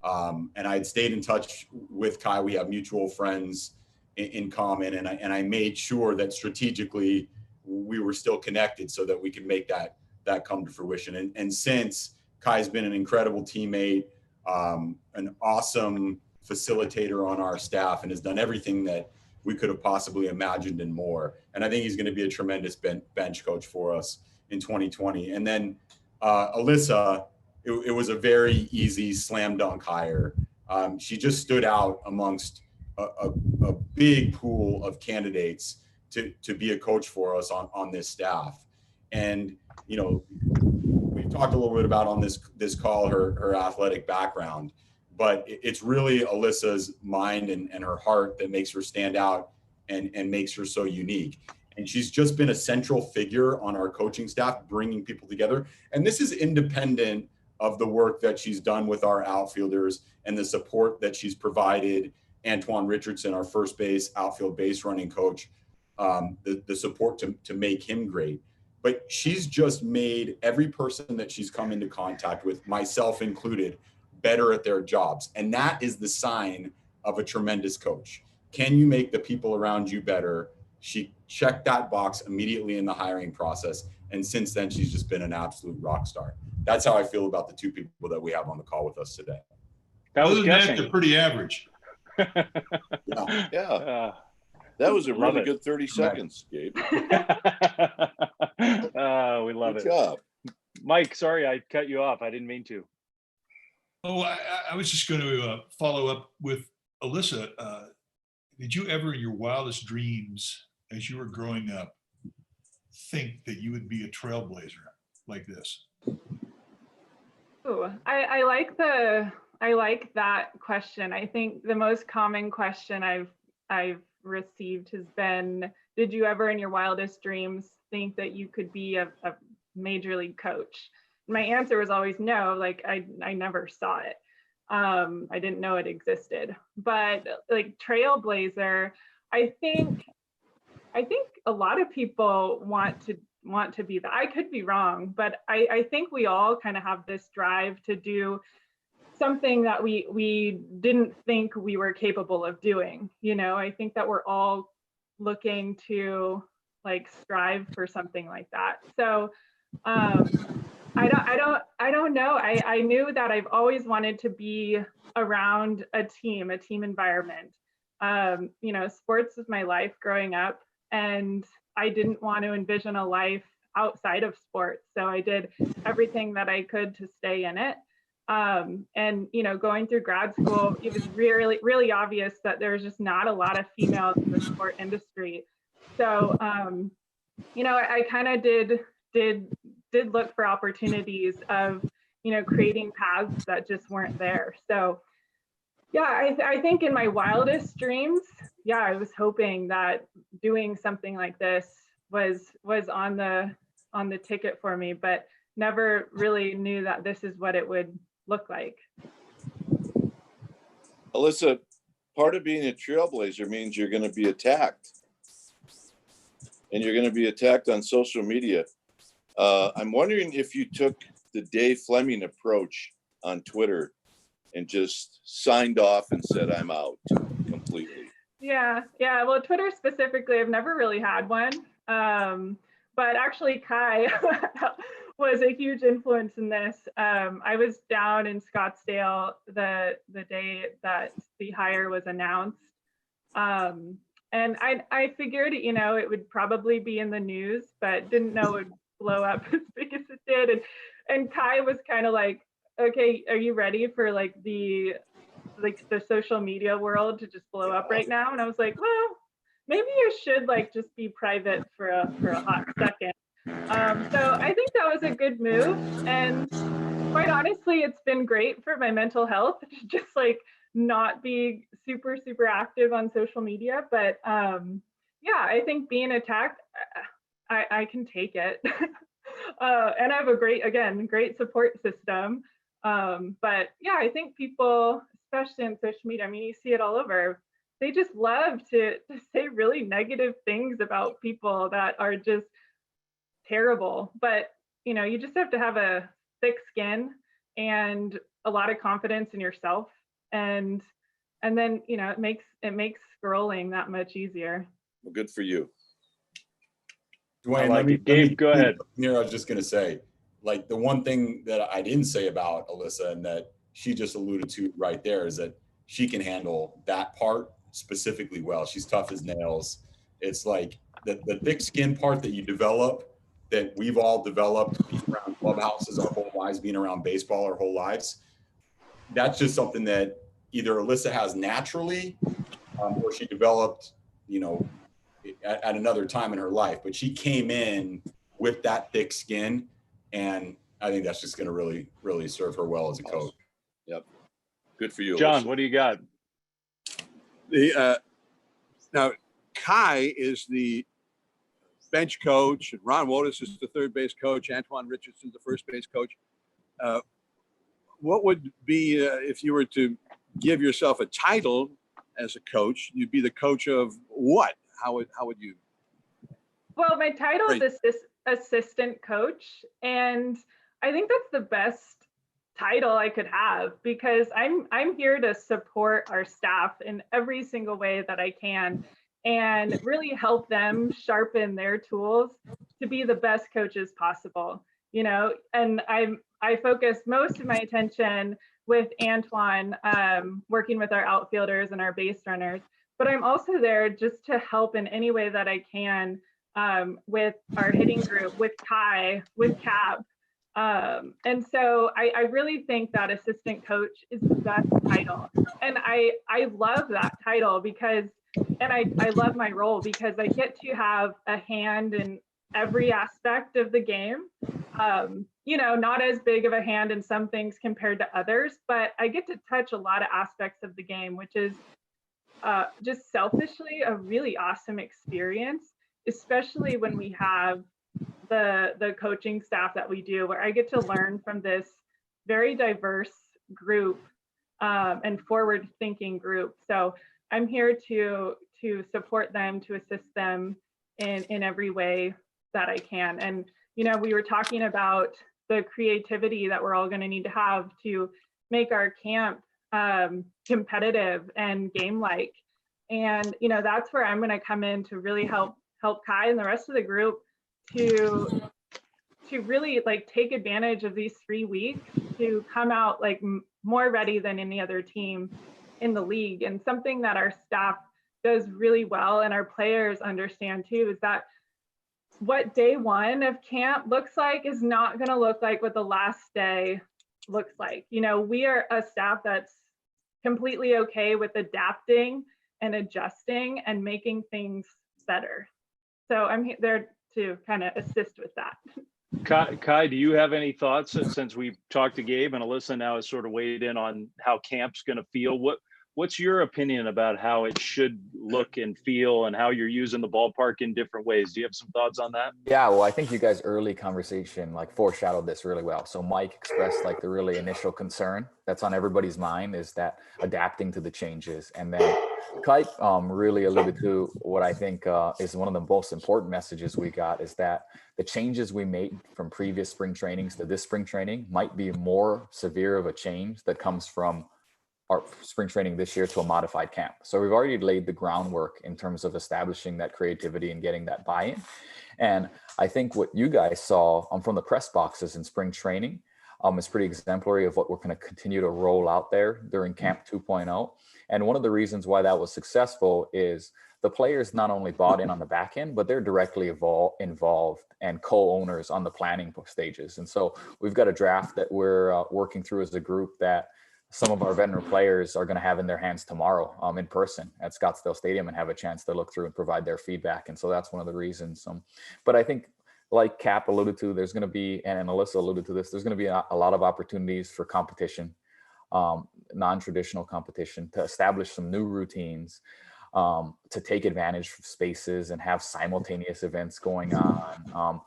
And I had stayed in touch with Kai. We have mutual friends in common, and I made sure that strategically we were still connected so that we could make that come to fruition. And since, Kai's been an incredible teammate, an awesome facilitator on our staff, and has done everything that we could have possibly imagined and more. And I think he's going to be a tremendous bench coach for us in 2020. And then Alyssa, it was a very easy slam dunk hire. She just stood out amongst a big pool of candidates to be a coach for us on this staff. And, you know, we've talked a little bit about on this call her athletic background, but it's really Alyssa's mind and her heart that makes her stand out and makes her so unique. And she's just been a central figure on our coaching staff, bringing people together. And this is independent of the work that she's done with our outfielders and the support that she's provided Antoine Richardson, our first base outfield base running coach, the support to make him great. But she's just made every person that she's come into contact with, myself included, better at their jobs. And that is the sign of a tremendous coach. Can you make the people around you better? She checked that box immediately in the hiring process. And since then, she's just been an absolute rock star. That's how I feel about the two people that we have on the call with us today.
That was
Other than that, they're pretty average.
Yeah. That was a really good 30 seconds, Gabe.
We love
Good
it.
job.
Mike, sorry, I cut you off. I didn't mean to.
Oh, I was just going to follow up with Alyssa. Did you ever in your wildest dreams as you were growing up think that you would be a trailblazer like this?
Ooh, I like that question. I think the most common question I've received has been, did you ever in your wildest dreams think that you could be a major league coach? My answer was always no. Like I never saw it. I didn't know it existed. But like trailblazer, I think a lot of people want to be that. I could be wrong, but I think we all kind of have this drive to do something that we didn't think we were capable of doing. You know, I think that we're all looking to like strive for something like that. So I don't know. I knew that I've always wanted to be around a team environment. You know, sports was my life growing up, and I didn't want to envision a life outside of sports. So I did everything that I could to stay in it. And, you know, going through grad school, it was really, really obvious that there's just not a lot of females in the sport industry. So, you know, I kind of did look for opportunities of, you know, creating paths that just weren't there. So yeah, I think in my wildest dreams, yeah, I was hoping that doing something like this was on the ticket for me, but never really knew that this is what it would look like.
Alyssa, part of being a trailblazer means you're going to be attacked. and you're going to be attacked on social media. I'm wondering if you took the Dave Fleming approach on Twitter and just signed off and said, I'm out completely.
Yeah. Well, Twitter specifically, I've never really had one. But actually, Kai was a huge influence in this. I was down in Scottsdale the day that the hire was announced. And I figured, it would probably be in the news, but didn't know it would blow up as big as it did. And Kai was kind of like, okay, are you ready for the social media world to just blow up right now? And I was like, well, maybe you should just be private for a hot second. So I think that was a good move. And quite honestly, it's been great for my mental health to just not be super, super active on social media. But yeah, I think being attacked, I can take it. And I have a great support system. But yeah, I think people, especially on social media, I mean, you see it all over. They just love to say really negative things about people that are just terrible. But, you just have to have a thick skin and a lot of confidence in yourself. And then, it makes scrolling that much easier.
Well, good for you.
Dwayne,
Gabe, go ahead.
Here, I was just going to say, the one thing that I didn't say about Alyssa and that she just alluded to right there is that she can handle that part specifically well. She's tough as nails. It's like the thick skin part that you develop, that we've all developed being around clubhouses our whole lives, being around baseball our whole lives. That's just something that either Alyssa has naturally or she developed, at another time in her life. But she came in with that thick skin, and I think that's just going to really, really serve her well as a coach.
Yep. Good for you,
John.
Alyssa.
What do you got?
Now, Kai is the bench coach, and Ron Wotus is the third base coach. Antoine Richardson's the first base coach. What would be, if you were to give yourself a title as a coach, you'd be the coach of what? How would you?
Well, my title is assistant coach, and I think that's the best title I could have, because I'm here to support our staff in every single way that I can and really help them sharpen their tools to be the best coaches possible. And I focus most of my attention with Antoine, working with our outfielders and our base runners, but I'm also there just to help in any way that I can, with our hitting group, with Kai, with Cap. And so I really think that assistant coach is the best title. And I love that title because, and I love my role because I get to have a hand in every aspect of the game. Not as big of a hand in some things compared to others, but I get to touch a lot of aspects of the game, which is just selfishly a really awesome experience, especially when we have the coaching staff that we do, where I get to learn from this very diverse group and forward thinking group. So I'm here to support them, to assist them in every way that I can. And, we were talking about the creativity that we're all going to need to have to make our camp competitive and game-like. And, that's where I'm going to come in to really help Kai and the rest of the group to really take advantage of these 3 weeks to come out more ready than any other team in the league. And something that our staff does really well and our players understand too is that what day one of camp looks like is not going to look like what the last day looks like. We are a staff that's completely okay with adapting and adjusting and making things better. So I'm there to kind of assist with that.
Kai, do you have any thoughts, since we've talked to Gabe and Alyssa now has sort of weighed in on how camp's going to feel? What's your opinion about how it should look and feel and how you're using the ballpark in different ways? Do you have some thoughts on that?
Yeah, well, I think you guys' early conversation foreshadowed this really well. So Mike expressed the really initial concern that's on everybody's mind is that adapting to the changes. And then Kai really alluded to what I think is one of the most important messages we got, is that the changes we made from previous spring trainings to this spring training might be more severe of a change that comes from our spring training this year to a modified camp. So we've already laid the groundwork in terms of establishing that creativity and getting that buy-in. And I think what you guys saw from the press boxes in spring training is pretty exemplary of what we're going to continue to roll out there during Camp 2.0. And one of the reasons why that was successful is the players not only bought in on the back end, but they're directly involved and co-owners on the planning stages. And so we've got a draft that we're working through as a group that some of our veteran players are going to have in their hands tomorrow in person at Scottsdale Stadium and have a chance to look through and provide their feedback. And so that's one of the reasons. But I think, like Cap alluded to, there's going to be, and Alyssa alluded to this, there's going to be a lot of opportunities for competition, non-traditional competition, to establish some new routines, to take advantage of spaces and have simultaneous events going on.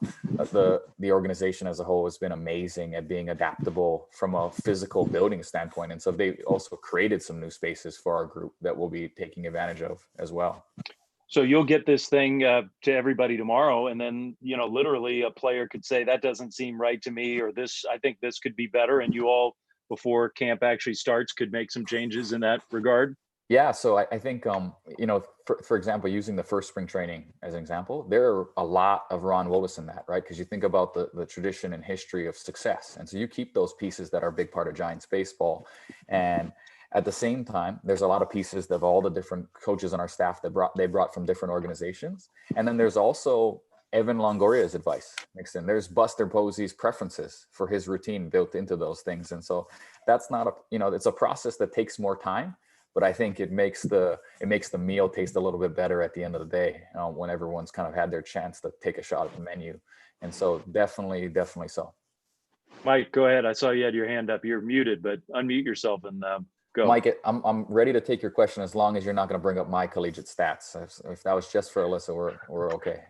The organization as a whole has been amazing at being adaptable from a physical building standpoint. And so they also created some new spaces for our group that we'll be taking advantage of as well.
So you'll get this thing to everybody tomorrow, and then, you know, literally a player could say, that doesn't seem right to me, or this, I think this could be better. And you all, before camp actually starts, could make some changes in that regard.
Yeah, so I think, you know, for example, using the first spring training as an example, there are a lot of Ron Willis in that, right? Because you think about the tradition and history of success. And so you keep those pieces that are a big part of Giants baseball. And at the same time, there's a lot of pieces of all the different coaches on our staff that they brought from different organizations. And then there's also Evan Longoria's advice mixed in. There's Buster Posey's preferences for his routine built into those things. And so that's not it's a process that takes more time. But I think it makes the meal taste a little bit better at the end of the day, when everyone's kind of had their chance to take a shot at the menu. And so definitely so.
Mike, go ahead. I saw you had your hand up. You're muted, but unmute yourself and go.
Mike, I'm ready to take your question as long as you're not going to bring up my collegiate stats. If that was just for Alyssa, we're okay.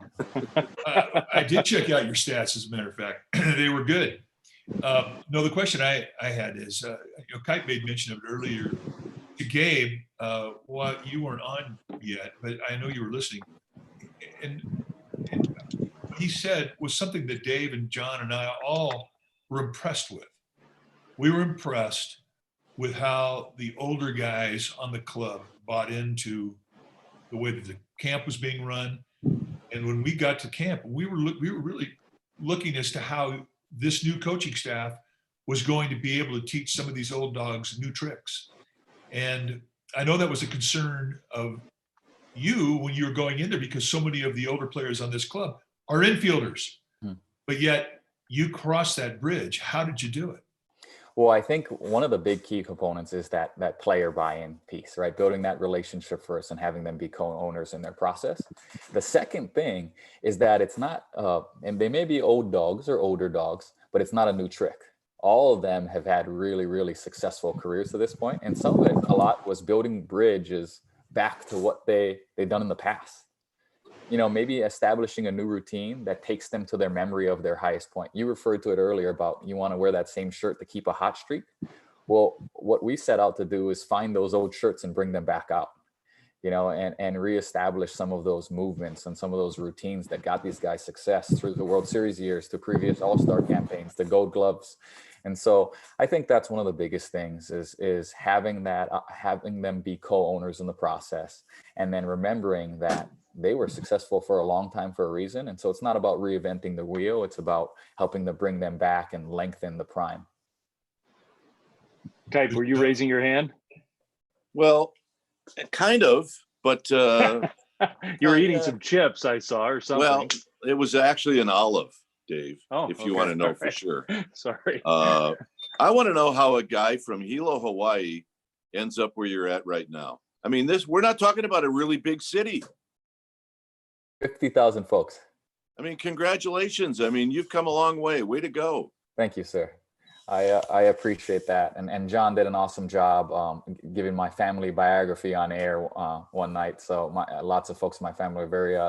I did check out your stats, as a matter of fact. They were good. No, the question I had is, Kite made mention of it earlier to Gabe, what you weren't on yet, but I know you were listening. And what he said was something that Dave and John and I all were impressed with. We were impressed with how the older guys on the club bought into the way that the camp was being run. And when we got to camp, we were really looking as to how this new coaching staff was going to be able to teach some of these old dogs new tricks. And I know that was a concern of you when you were going in there, because so many of the older players on this club are infielders, but yet you crossed that bridge. How did you do it?
Well, I think one of the big key components is that player buy-in piece, right? Building that relationship first and having them be co-owners in their process. The second thing is that it's not, and they may be old dogs or older dogs, but it's not a new trick. All of them have had really, really successful careers to this point. And some of it, a lot, was building bridges back to what they've done in the past. You know, maybe establishing a new routine that takes them to their memory of their highest point. You referred to it earlier about you want to wear that same shirt to keep a hot streak. Well, what we set out to do is find those old shirts and bring them back out, you know, and reestablish some of those movements and some of those routines that got these guys success through the World Series years, to previous All-Star campaigns, the Gold Gloves. And so I think that's one of the biggest things is having them be co-owners in the process, and then remembering that they were successful for a long time for a reason. And so it's not about reinventing the wheel. It's about helping to bring them back and lengthen the prime.
Kite, were you raising your hand?
Well, kind of, but
you were eating some chips, I saw, or something.
well, it was actually an olive, Dave,
Oh,
if you
okay.
want to know
All
for
right.
sure.
Sorry.
I want to know how a guy from Hilo, Hawaii ends up where you're at right now. I mean, we're not talking about a really big city.
50,000 folks.
I mean, congratulations. I mean, you've come a long way. Way to go.
Thank you, sir. I appreciate that. And John did an awesome job giving my family biography on air one night. So lots of folks in my family are very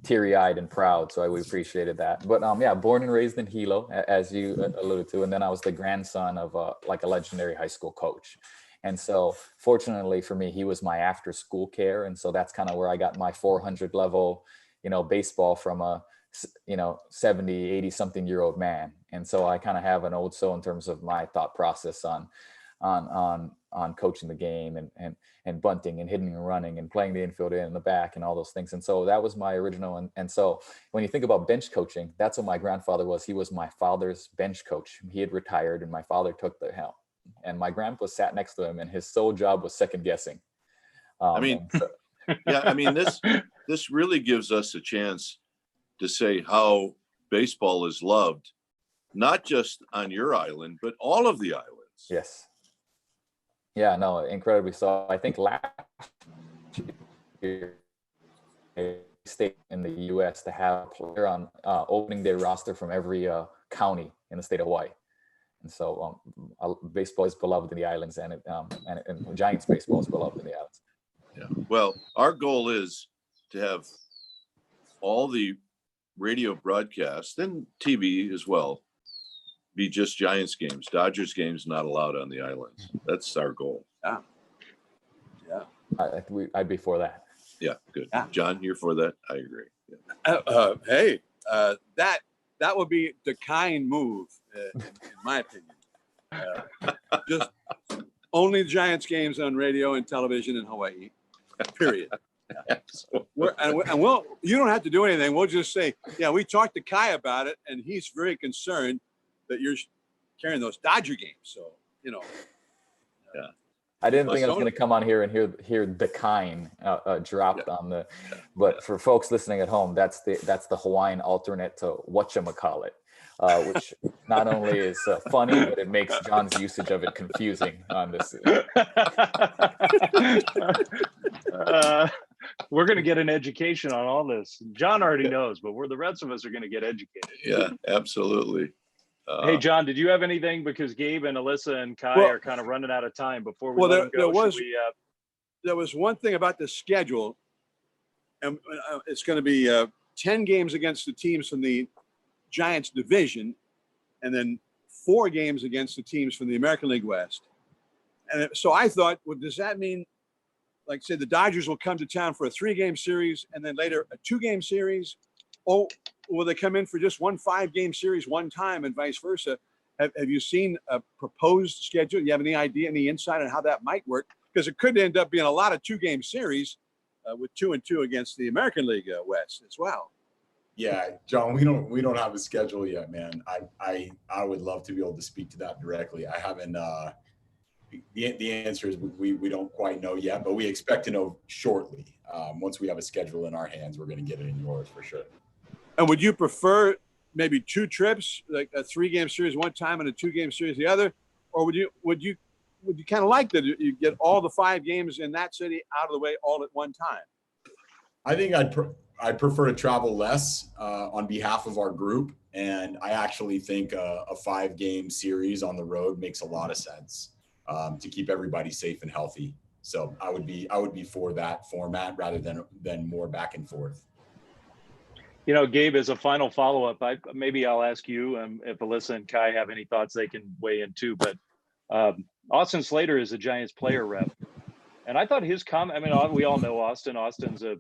teary-eyed and proud. So we appreciated that. But yeah, born and raised in Hilo, as you alluded to. And then I was the grandson of like a legendary high school coach. And so fortunately for me, he was my after school care. And so that's kind of where I got my 400 level, baseball from a, 70, 80 something year old man. And so I kind of have an old soul in terms of my thought process on coaching the game and bunting and hitting and running and playing the infield in the back and all those things. And so that was my original. And so when you think about bench coaching, that's what my grandfather was. He was my father's bench coach. He had retired and my father took the helm, and my grandpa sat next to him and his sole job was second guessing.
This really gives us a chance to say how baseball is loved, not just on your island, but all of the islands.
Yes. Yeah, no, incredibly so. I think last year, a state in the U.S. to have a player on opening day roster from every county in the state of Hawaii. And so baseball is beloved in the islands, and Giants baseball is beloved in the islands.
Yeah. Well, our goal is to have all the radio broadcasts and TV as well be just Giants games. Dodgers games not allowed on the islands. That's our goal.
Yeah.
I'd be for that.
Yeah, good. Yeah. John, you're for that? I agree.
Yeah. That would be the kind move, in my opinion. Just only Giants games on radio and television in Hawaii. Period. You don't have to do anything. We'll just say, yeah, we talked to Kai about it, and he's very concerned that you're carrying those Dodger games. So,
Yeah.
I didn't think I was going to come on here and hear the kind dropped on the, but for folks listening at home, that's the Hawaiian alternate to whatchamacallit, which not only is funny, but it makes John's usage of it confusing on this.
We're going to get an education on all this. John already knows, but the rest of us are going to get educated.
Yeah, absolutely.
Hey, John, did you have anything? Because Gabe and Alyssa and Kai are kind of running out of time before we let them go.
There was one thing about the schedule, and it's going to be 10 games against the teams from the Giants division, and then 4 games against the teams from the American League West. And so I thought, well, does that mean, like, say, the Dodgers will come to town for a 3-game series and then later a 2-game series? Or will they come in for just one 5-game series one time and vice versa? Have you seen a proposed schedule? Do you have any idea, any insight on how that might work? Because it could end up being a lot of 2-game series with 2 and 2 against the American League West as well.
Yeah, John, we don't have a schedule yet, man. I would love to be able to speak to that directly. I haven't. The answer is we don't quite know yet, but we expect to know shortly. Once we have a schedule in our hands, we're going to get it in yours for sure.
And would you prefer maybe 2 trips, like a 3-game series one time and a 2-game series the other, or would you kind of like that you get all the 5 games in that city out of the way all at one time?
I think I'd prefer to travel less on behalf of our group, and I actually think a 5-game series on the road makes a lot of sense to keep everybody safe and healthy. So I would be for that format rather than more back and forth.
Gabe, as a final follow-up, maybe I'll ask you if Alyssa and Kai have any thoughts they can weigh in too. But Austin Slater is a Giants player rep, and I thought his comment. I mean, we all know Austin. Austin's a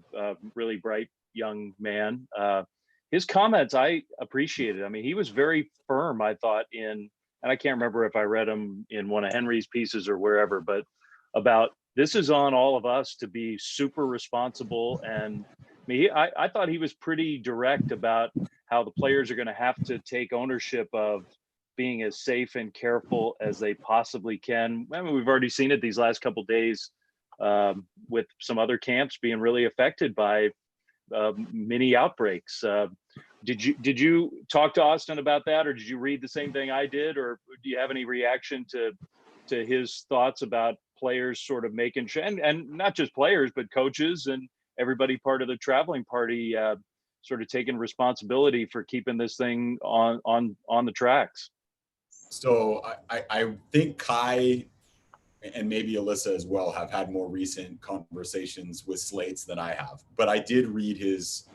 really bright young man. His comments I appreciated. I mean, he was very firm, I thought, and I can't remember if I read him in one of Henry's pieces or wherever, but about this is on all of us to be super responsible. And I thought he was pretty direct about how the players are going to have to take ownership of being as safe and careful as they possibly can. I mean, we've already seen it these last couple of days with some other camps being really affected by mini outbreaks. Did you talk to Austin about that, or did you read the same thing I did, or do you have any reaction to his thoughts about players sort of making sure, and not just players, but coaches and everybody part of the traveling party sort of taking responsibility for keeping this thing on the tracks?
So I think Kai and maybe Alyssa as well have had more recent conversations with Slates than I have, but I did read his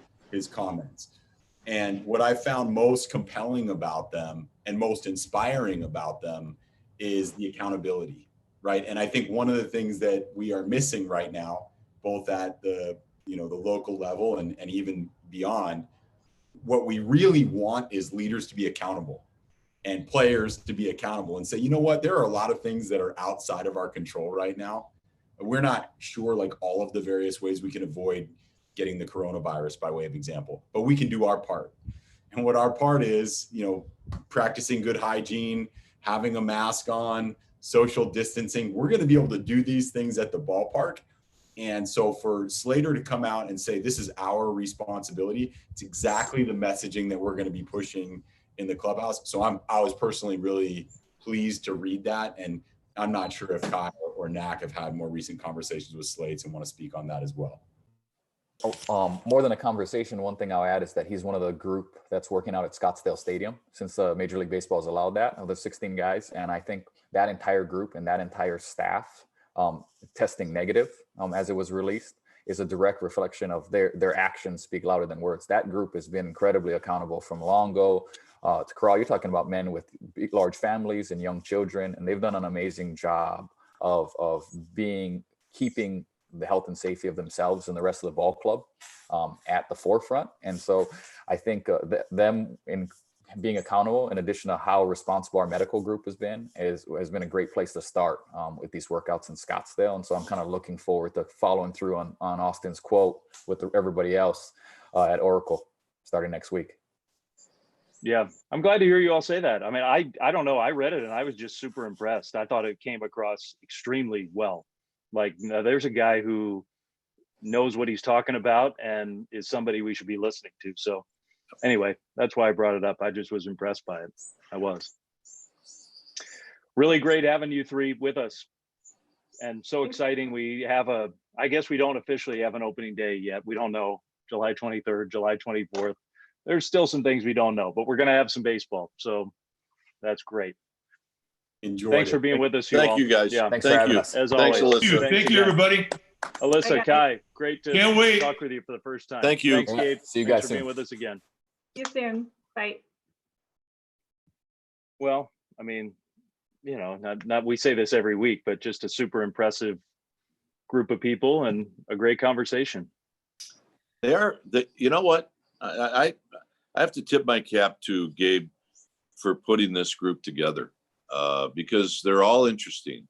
comments. And what I found most compelling about them and most inspiring about them is the accountability, right? And I think one of the things that we are missing right now, both at the, the local level and even beyond, what we really want is leaders to be accountable and players to be accountable and say, you know what, there are a lot of things that are outside of our control right now. We're not sure like all of the various ways we can avoid getting the coronavirus by way of example, but we can do our part. And what our part is, practicing good hygiene, having a mask on, social distancing. We're going to be able to do these things at the ballpark. And so for Slater to come out and say, this is our responsibility, it's exactly the messaging that we're going to be pushing in the clubhouse. So I was personally really pleased to read that. And I'm not sure if Kyle or Nak have had more recent conversations with Slates and want to speak on that as well.
More than a conversation, one thing I'll add is that he's one of the group that's working out at Scottsdale Stadium since Major League Baseball has allowed that, of the 16 guys. And I think that entire group and that entire staff testing negative as it was released is a direct reflection of their actions speak louder than words. That group has been incredibly accountable from Longo to Corral. You're talking about men with large families and young children, and they've done an amazing job of keeping the health and safety of themselves and the rest of the ball club at the forefront. And so I think them in being accountable, in addition to how responsible our medical group has been a great place to start with these workouts in Scottsdale. And so I'm kind of looking forward to following through on Austin's quote with everybody else at Oracle starting next week.
Yeah, I'm glad to hear you all say that. I mean, I don't know. I read it and I was just super impressed. I thought it came across extremely well. Like, there's a guy who knows what he's talking about and is somebody we should be listening to. So anyway, that's why I brought it up. I just was impressed by it. I was. Really great having you three with us. And so exciting. We have I guess we don't officially have an opening day yet. We don't know, July 23rd, July 24th. There's still some things we don't know, but we're going to have some baseball. So that's great.
Enjoy.
Thanks for being with us.
Thank you guys.
Yeah.
Thanks for having us.
As
Thanks,
always.
Alyssa.
Thank you, everybody.
Alyssa, Kai, great to
Can't wait.
talk with you for the first time.
Thank you.
Thanks, Gabe.
See you
Thanks
guys
for
soon.
being with us again.
See you soon. Bye.
Well, I mean, not we say this every week, but just a super impressive group of people and a great conversation.
You know what? I have to tip my cap to Gabe for putting this group together because they're all interesting,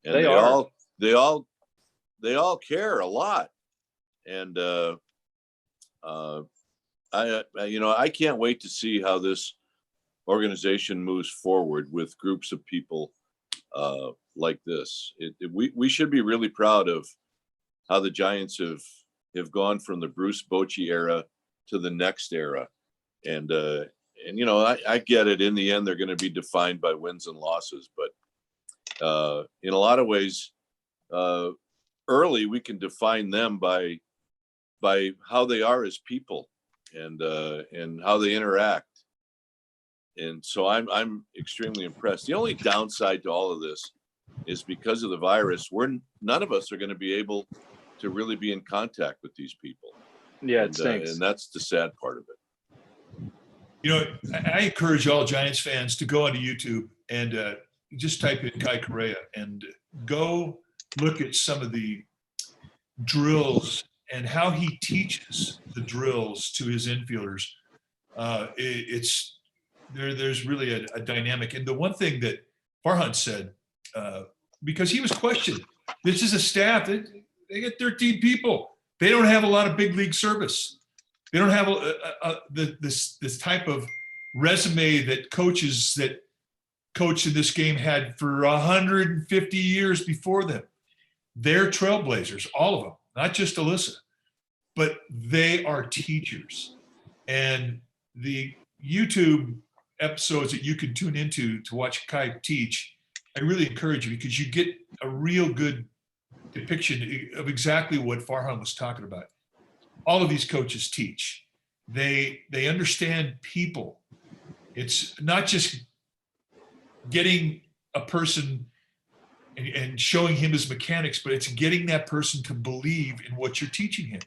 and they all care a lot, and I can't wait to see how this organization moves forward with groups of people like this. We should be really proud of how the Giants have gone from the Bruce Bochy era to the next era. And I get it. In the end, they're going to be defined by wins and losses. But in a lot of ways, early, we can define them by how they are as people and how they interact. And so I'm extremely impressed. The only downside to all of this is because of the virus, none of us are going to be able to really be in contact with these people.
Yeah, it stinks.
And that's the sad part of it.
I encourage all Giants fans to go onto YouTube and just type in Kai Correa and go look at some of the drills and how he teaches the drills to his infielders. There's really a dynamic. And the one thing that Farhan said, because he was questioned, this is a staff that they get 13 people. They don't have a lot of big league service. They don't have this type of resume that coaches that coached in this game had for 150 years before them. They're trailblazers, all of them, not just Alyssa, but they are teachers. And the YouTube episodes that you can tune into to watch Kai teach, I really encourage you because you get a real good depiction of exactly what Farhan was talking about. All of these coaches teach. They understand people. It's not just getting a person and showing him his mechanics, but it's getting that person to believe in what you're teaching him.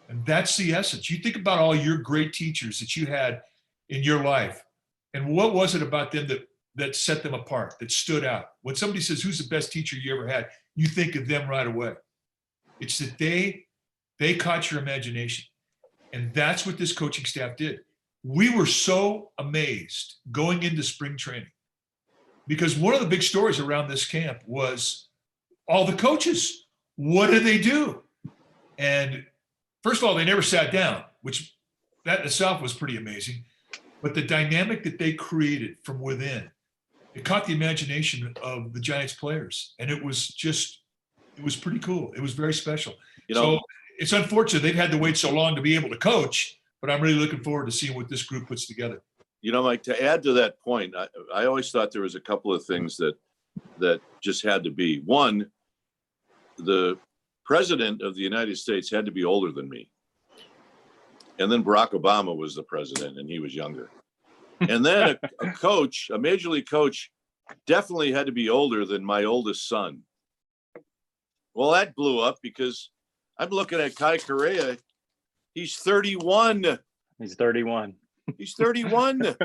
And that's the essence. You think about all your great teachers that you had in your life. And what was it about them that that set them apart, that stood out. When somebody says, who's the best teacher you ever had, you think of them right away. It's that they caught your imagination. And that's what this coaching staff did. We were so amazed going into spring training because one of the big stories around this camp was all the coaches. What did they do? And first of all, they never sat down, which that in itself was pretty amazing. But the dynamic that they created from within, it caught the imagination of the Giants players. And it was pretty cool. It was very special. So it's unfortunate they've had to wait so long to be able to coach, but I'm really looking forward to seeing what this group puts together.
Mike, to add to that point, I always thought there was a couple of things that just had to be. One, the president of the United States had to be older than me. And then Barack Obama was the president and he was younger. And then a coach, a major league coach, definitely had to be older than my oldest son. Well, that blew up because I'm looking at Kai Correa. He's 31.
He's 31.
He's 31.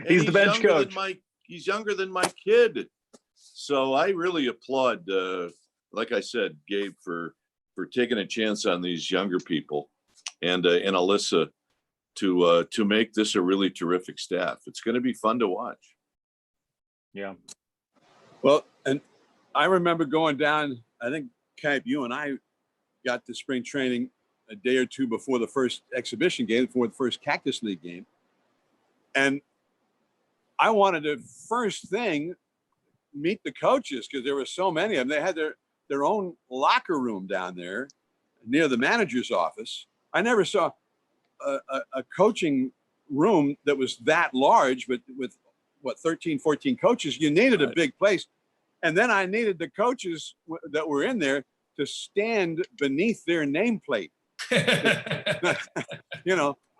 He's the bench coach.
He's younger than my kid. So I really applaud, like I said, Gabe, for taking a chance on these younger people and Alyssa to make this a really terrific staff. It's going to be fun to watch.
Yeah.
Well, and I remember going down, I think, Kai, you and I got to spring training a day or two before the first exhibition game, before the first Cactus League game. And I wanted to first thing meet the coaches because there were so many of them. They had their own locker room down there near the manager's office. I never saw a coaching room that was that large, but with 13, 14 coaches. You needed a big place. And then I needed the coaches that were in there to stand beneath their nameplate. Because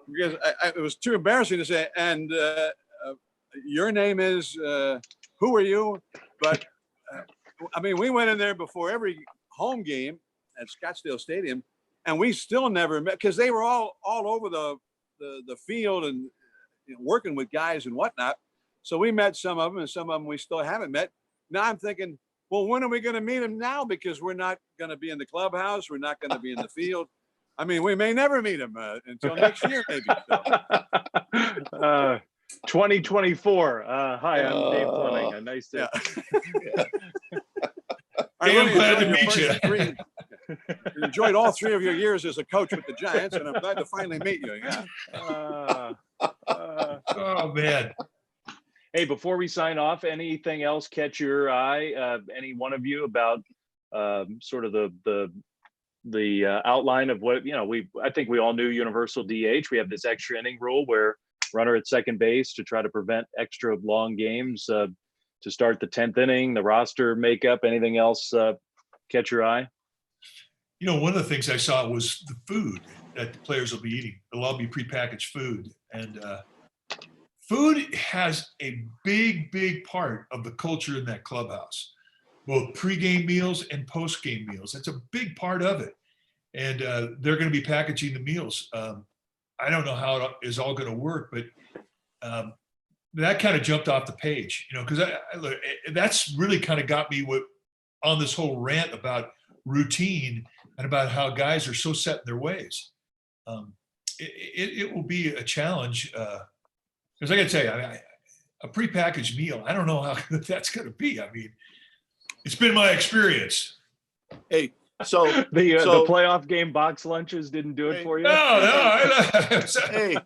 it was too embarrassing to say, and your name is, who are you? But we went in there before every home game at Scottsdale Stadium, and we still never met because they were all over the field and working with guys and whatnot. So we met some of them, and some of them we still haven't met. Now I'm thinking, well, when are we going to meet them now? Because we're not going to be in the clubhouse. We're not going to be in the field. We may never meet them until next year, maybe. So.
2024. Hi, I'm Dave Fleming. Nice to.
Yeah. I'm glad to meet you.
Enjoyed all 3 of your years as a coach with the Giants, and I'm glad to finally meet you. Yeah.
Oh man.
Hey, before we sign off, anything else catch your eye? Any one of you about sort of the outline of what I think we all knew universal DH. We have this extra inning rule where runner at second base to try to prevent extra long games to start the 10th inning. The roster makeup. Anything else catch your eye?
One of the things I saw was the food that the players will be eating. It'll all be prepackaged food, and food has a big part of the culture in that clubhouse, both pregame meals and postgame meals. That's a big part of it. And they're going to be packaging the meals. I don't know how it is all going to work, but that kind of jumped off the page, because that's really kind of got me on this whole rant about routine and about how guys are so set in their ways. It will be a challenge. Because I got to tell you, a prepackaged meal, I don't know how good that's going to be. It's been my experience.
Hey, so
the playoff game box lunches didn't do it for you?
No.
Hey,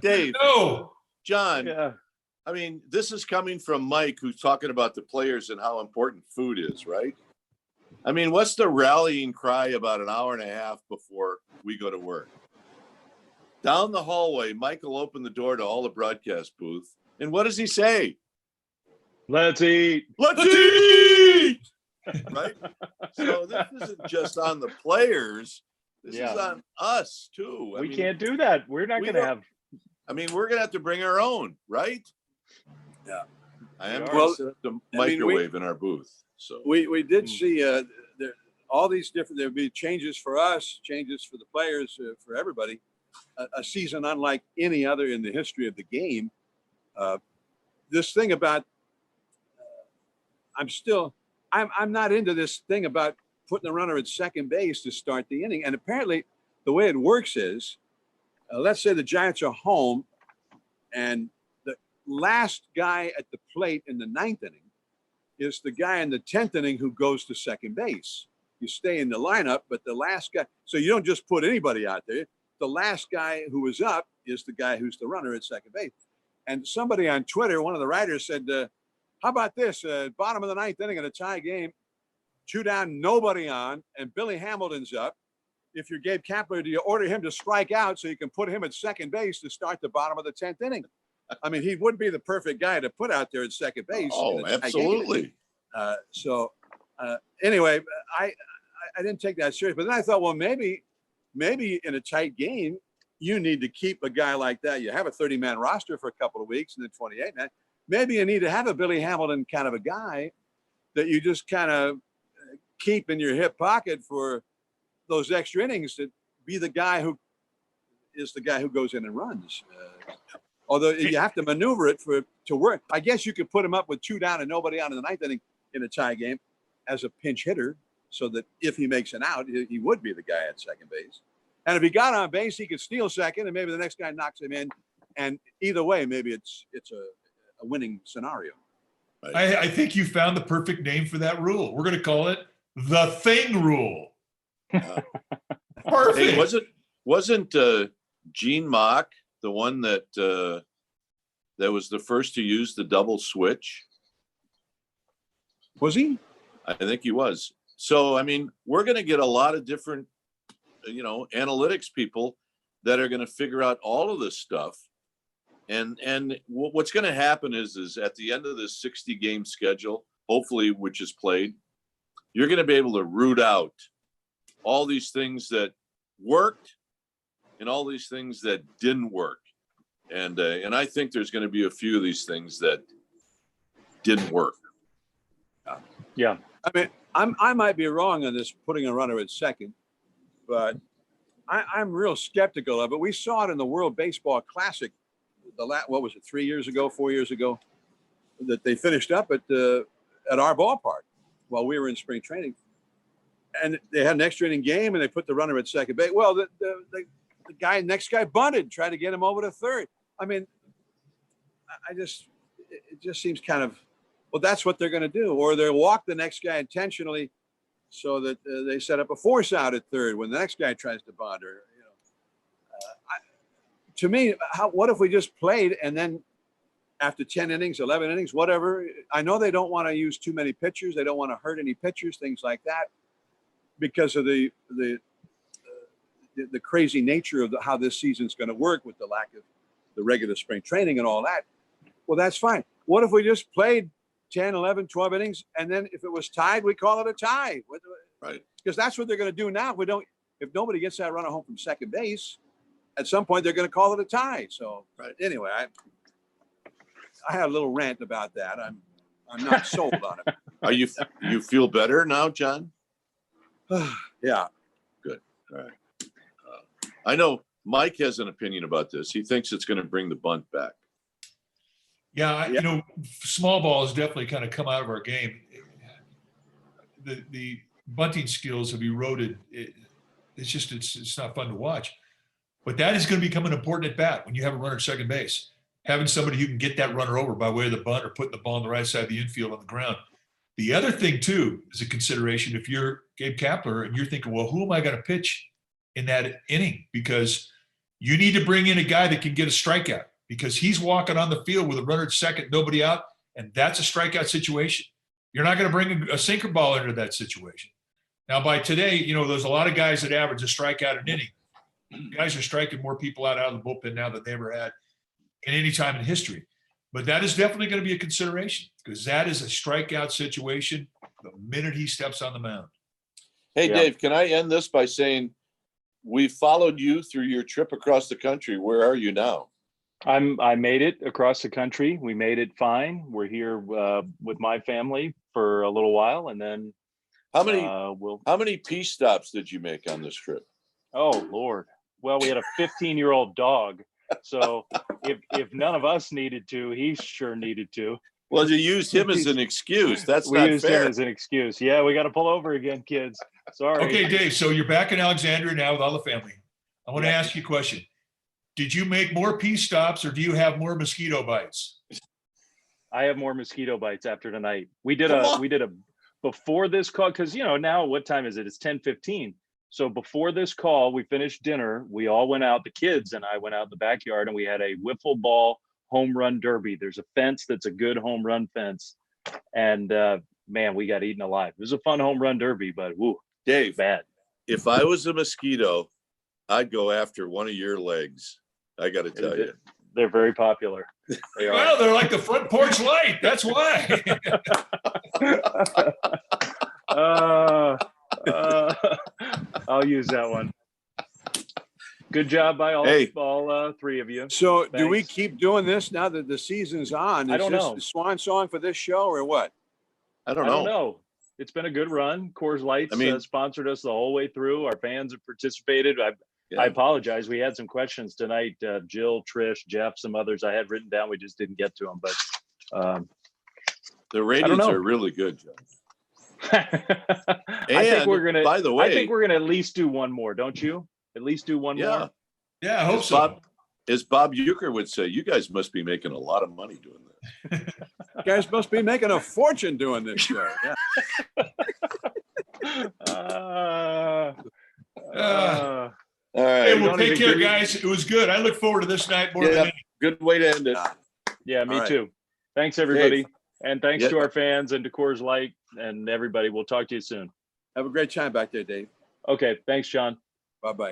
Dave.
No.
John.
Yeah.
This is coming from Mike, who's talking about the players and how important food is, right? What's the rallying cry about an hour and a half before we go to work? Down the hallway, Michael opened the door to all the broadcast booth. And what does he say?
Let's eat.
Let's eat! Right? So this isn't just on the players. This is on us, too.
We can't do that. We're not going to have.
We're going to have to bring our own, right?
Yeah.
I am going to set up the microwave in our booth. So
we did see all these different, there'll be changes for us, changes for the players, for everybody. A season unlike any other in the history of the game. This thing about I'm not into this thing about putting the runner at second base to start the inning. And apparently the way it works is, let's say the Giants are home and the last guy at the plate in the ninth inning is the guy in the 10th inning who goes to second base. You stay in the lineup, but the last guy, so you don't just put anybody out there. The last guy who is up is the guy who's the runner at second base. And somebody on Twitter, one of the writers said, how about this? Bottom of the ninth inning in a tie game, 2 down, nobody on, and Billy Hamilton's up. If you're Gabe Kapler, do you order him to strike out so you can put him at second base to start the bottom of the 10th inning? I mean, he would be the perfect guy to put out there at second base.
Oh, absolutely.
Anyway, I didn't take that serious, but then I thought, well, maybe in a tight game, you need to keep a guy like that. You have a 30-man roster for a couple of weeks and then 28 man. Maybe you need to have a Billy Hamilton kind of a guy that you just kind of keep in your hip pocket for those extra innings, to be the guy who is the guy who goes in and runs. Although you have to maneuver it to work. I guess you could put him up with 2 down and nobody on in the ninth inning in a tie game as a pinch hitter, so that if he makes an out, he would be the guy at second base. And if he got on base, he could steal second, and maybe the next guy knocks him in. And either way, maybe it's a winning scenario.
Right.
I think you found the perfect name for that rule. We're going to call it the thing rule. Perfect.
Hey, wasn't Gene Mock the one that was the first to use the double switch?
Was he?
I think he was. So, I mean, we're going to get a lot of different, analytics people that are going to figure out all of this stuff. And what's going to happen is at the end of this 60 game schedule, hopefully, which is played, you're going to be able to root out all these things that worked and all these things that didn't work. And I think there's going to be a few of these things that didn't work.
Yeah.
I mean, I might be wrong on this putting a runner at second, but I'm real skeptical of it. We saw it in the World Baseball Classic, what was it, 3 years ago, 4 years ago, that they finished up at our ballpark while we were in spring training, and they had an extra inning game, and they put the runner at second base. Well, the next guy bunted, tried to get him over to third. I mean, it just seems kind of, well, that's what they're going to do, or they'll walk the next guy intentionally so that they set up a force out at third when the next guy tries to bunt. Or to me, what if we just played and then after 10 innings, 11 innings, whatever? I know they don't want to use too many pitchers. They don't want to hurt any pitchers, things like that, because of the crazy nature of how this season's going to work with the lack of the regular spring training and all that. Well, that's fine. What if we just played 10, 11, 12 innings, and then if it was tied, we call it a tie?
Right.
Because that's what they're going to do now. If nobody gets that runner home from second base, at some point they're going to call it a tie. So anyway, I had a little rant about that. I'm not sold on it.
Are you feel better now, John?
Yeah.
Good. All right. I know Mike has an opinion about this. He thinks it's going to bring the bunt back.
Yeah, small ball has definitely kind of come out of our game. The bunting skills have eroded. It's not fun to watch. But that is going to become an important at bat when you have a runner at second base. Having somebody who can get that runner over by way of the bunt or putting the ball on the right side of the infield on the ground. The other thing, too, is a consideration if you're Gabe Kapler and you're thinking, well, who am I going to pitch in that inning? Because you need to bring in a guy that can get a strikeout, because he's walking on the field with a runner at second, nobody out, and that's a strikeout situation. You're not going to bring a sinker ball into that situation. Now, by today, there's a lot of guys that average a strikeout an inning. Guys are striking more people out of the bullpen now than they ever had in any time in history. But that is definitely going to be a consideration, because that is a strikeout situation the minute he steps on the mound.
Hey, yeah. Dave, can I end this by saying we followed you through your trip across the country. Where are you now?
I made it across the country. We made it fine. We're here with my family for a little while, and then
how many peace stops did you make on this trip?
Oh Lord! Well, we had a 15-year-old dog, so if none of us needed to, he sure needed to.
Well, you used him as an excuse. That's
We
not
used
fair.
him as an excuse. Yeah, we got to pull over again, kids. Sorry.
Okay, Dave. So you're back in Alexandria now with all the family. I want to
Yeah.
ask you a question. Did you make more pee stops or do you have more mosquito bites?
I have more mosquito bites after tonight. We did
Come
a
on.
before this call, because now what time is it? It's 10:15. So before this call, we finished dinner. We all went out, the kids and I went out in the backyard, and we had a wiffle ball home run derby. There's a fence that's a good home run fence. And man, we got eaten alive. It was a fun home run derby, but woo,
Dave,
bad.
if I was a mosquito, I'd go after one of your legs. I got to tell you.
They're very popular. They are.
Well, they're like the front porch light. That's why.
I'll use that one. Good job by all
Hey.
three of you.
So do we
Thanks.
keep doing this now that the season's on?
I
Is
don't
this
know.
the swan song for this show or what?
I don't
I don't
know.
know. It's been a good run. Coors Light
I mean-
sponsored us the whole way through. Our fans have participated. I
Yeah.
apologize. We had some questions tonight. Jill, Trish, Jeff, some others I had written down. We just didn't get to them. But
The ratings
know.
are really good, John.
I think
And,
we're gonna.
by the
I think
way-
we're gonna at least do one more. Don't you? At least do one
Yeah.
more.
Yeah, I hope
As
so.
as Bob Euchre would say, you guys must be making a lot of money doing this.
You guys must be making a fortune doing this show. Yeah.
All
Hey,
right.
well,
don't
take
even
care,
give me-
guys. It was good. I look forward to this night more than
Yeah.
anything.
Good way to end it.
Yeah, me
All right.
too. Thanks everybody, and thanks
Yeah.
to our fans and to Coors Light and everybody. We'll talk to you soon.
Have a great time back there, Dave.
Okay, thanks, John.
Bye-bye.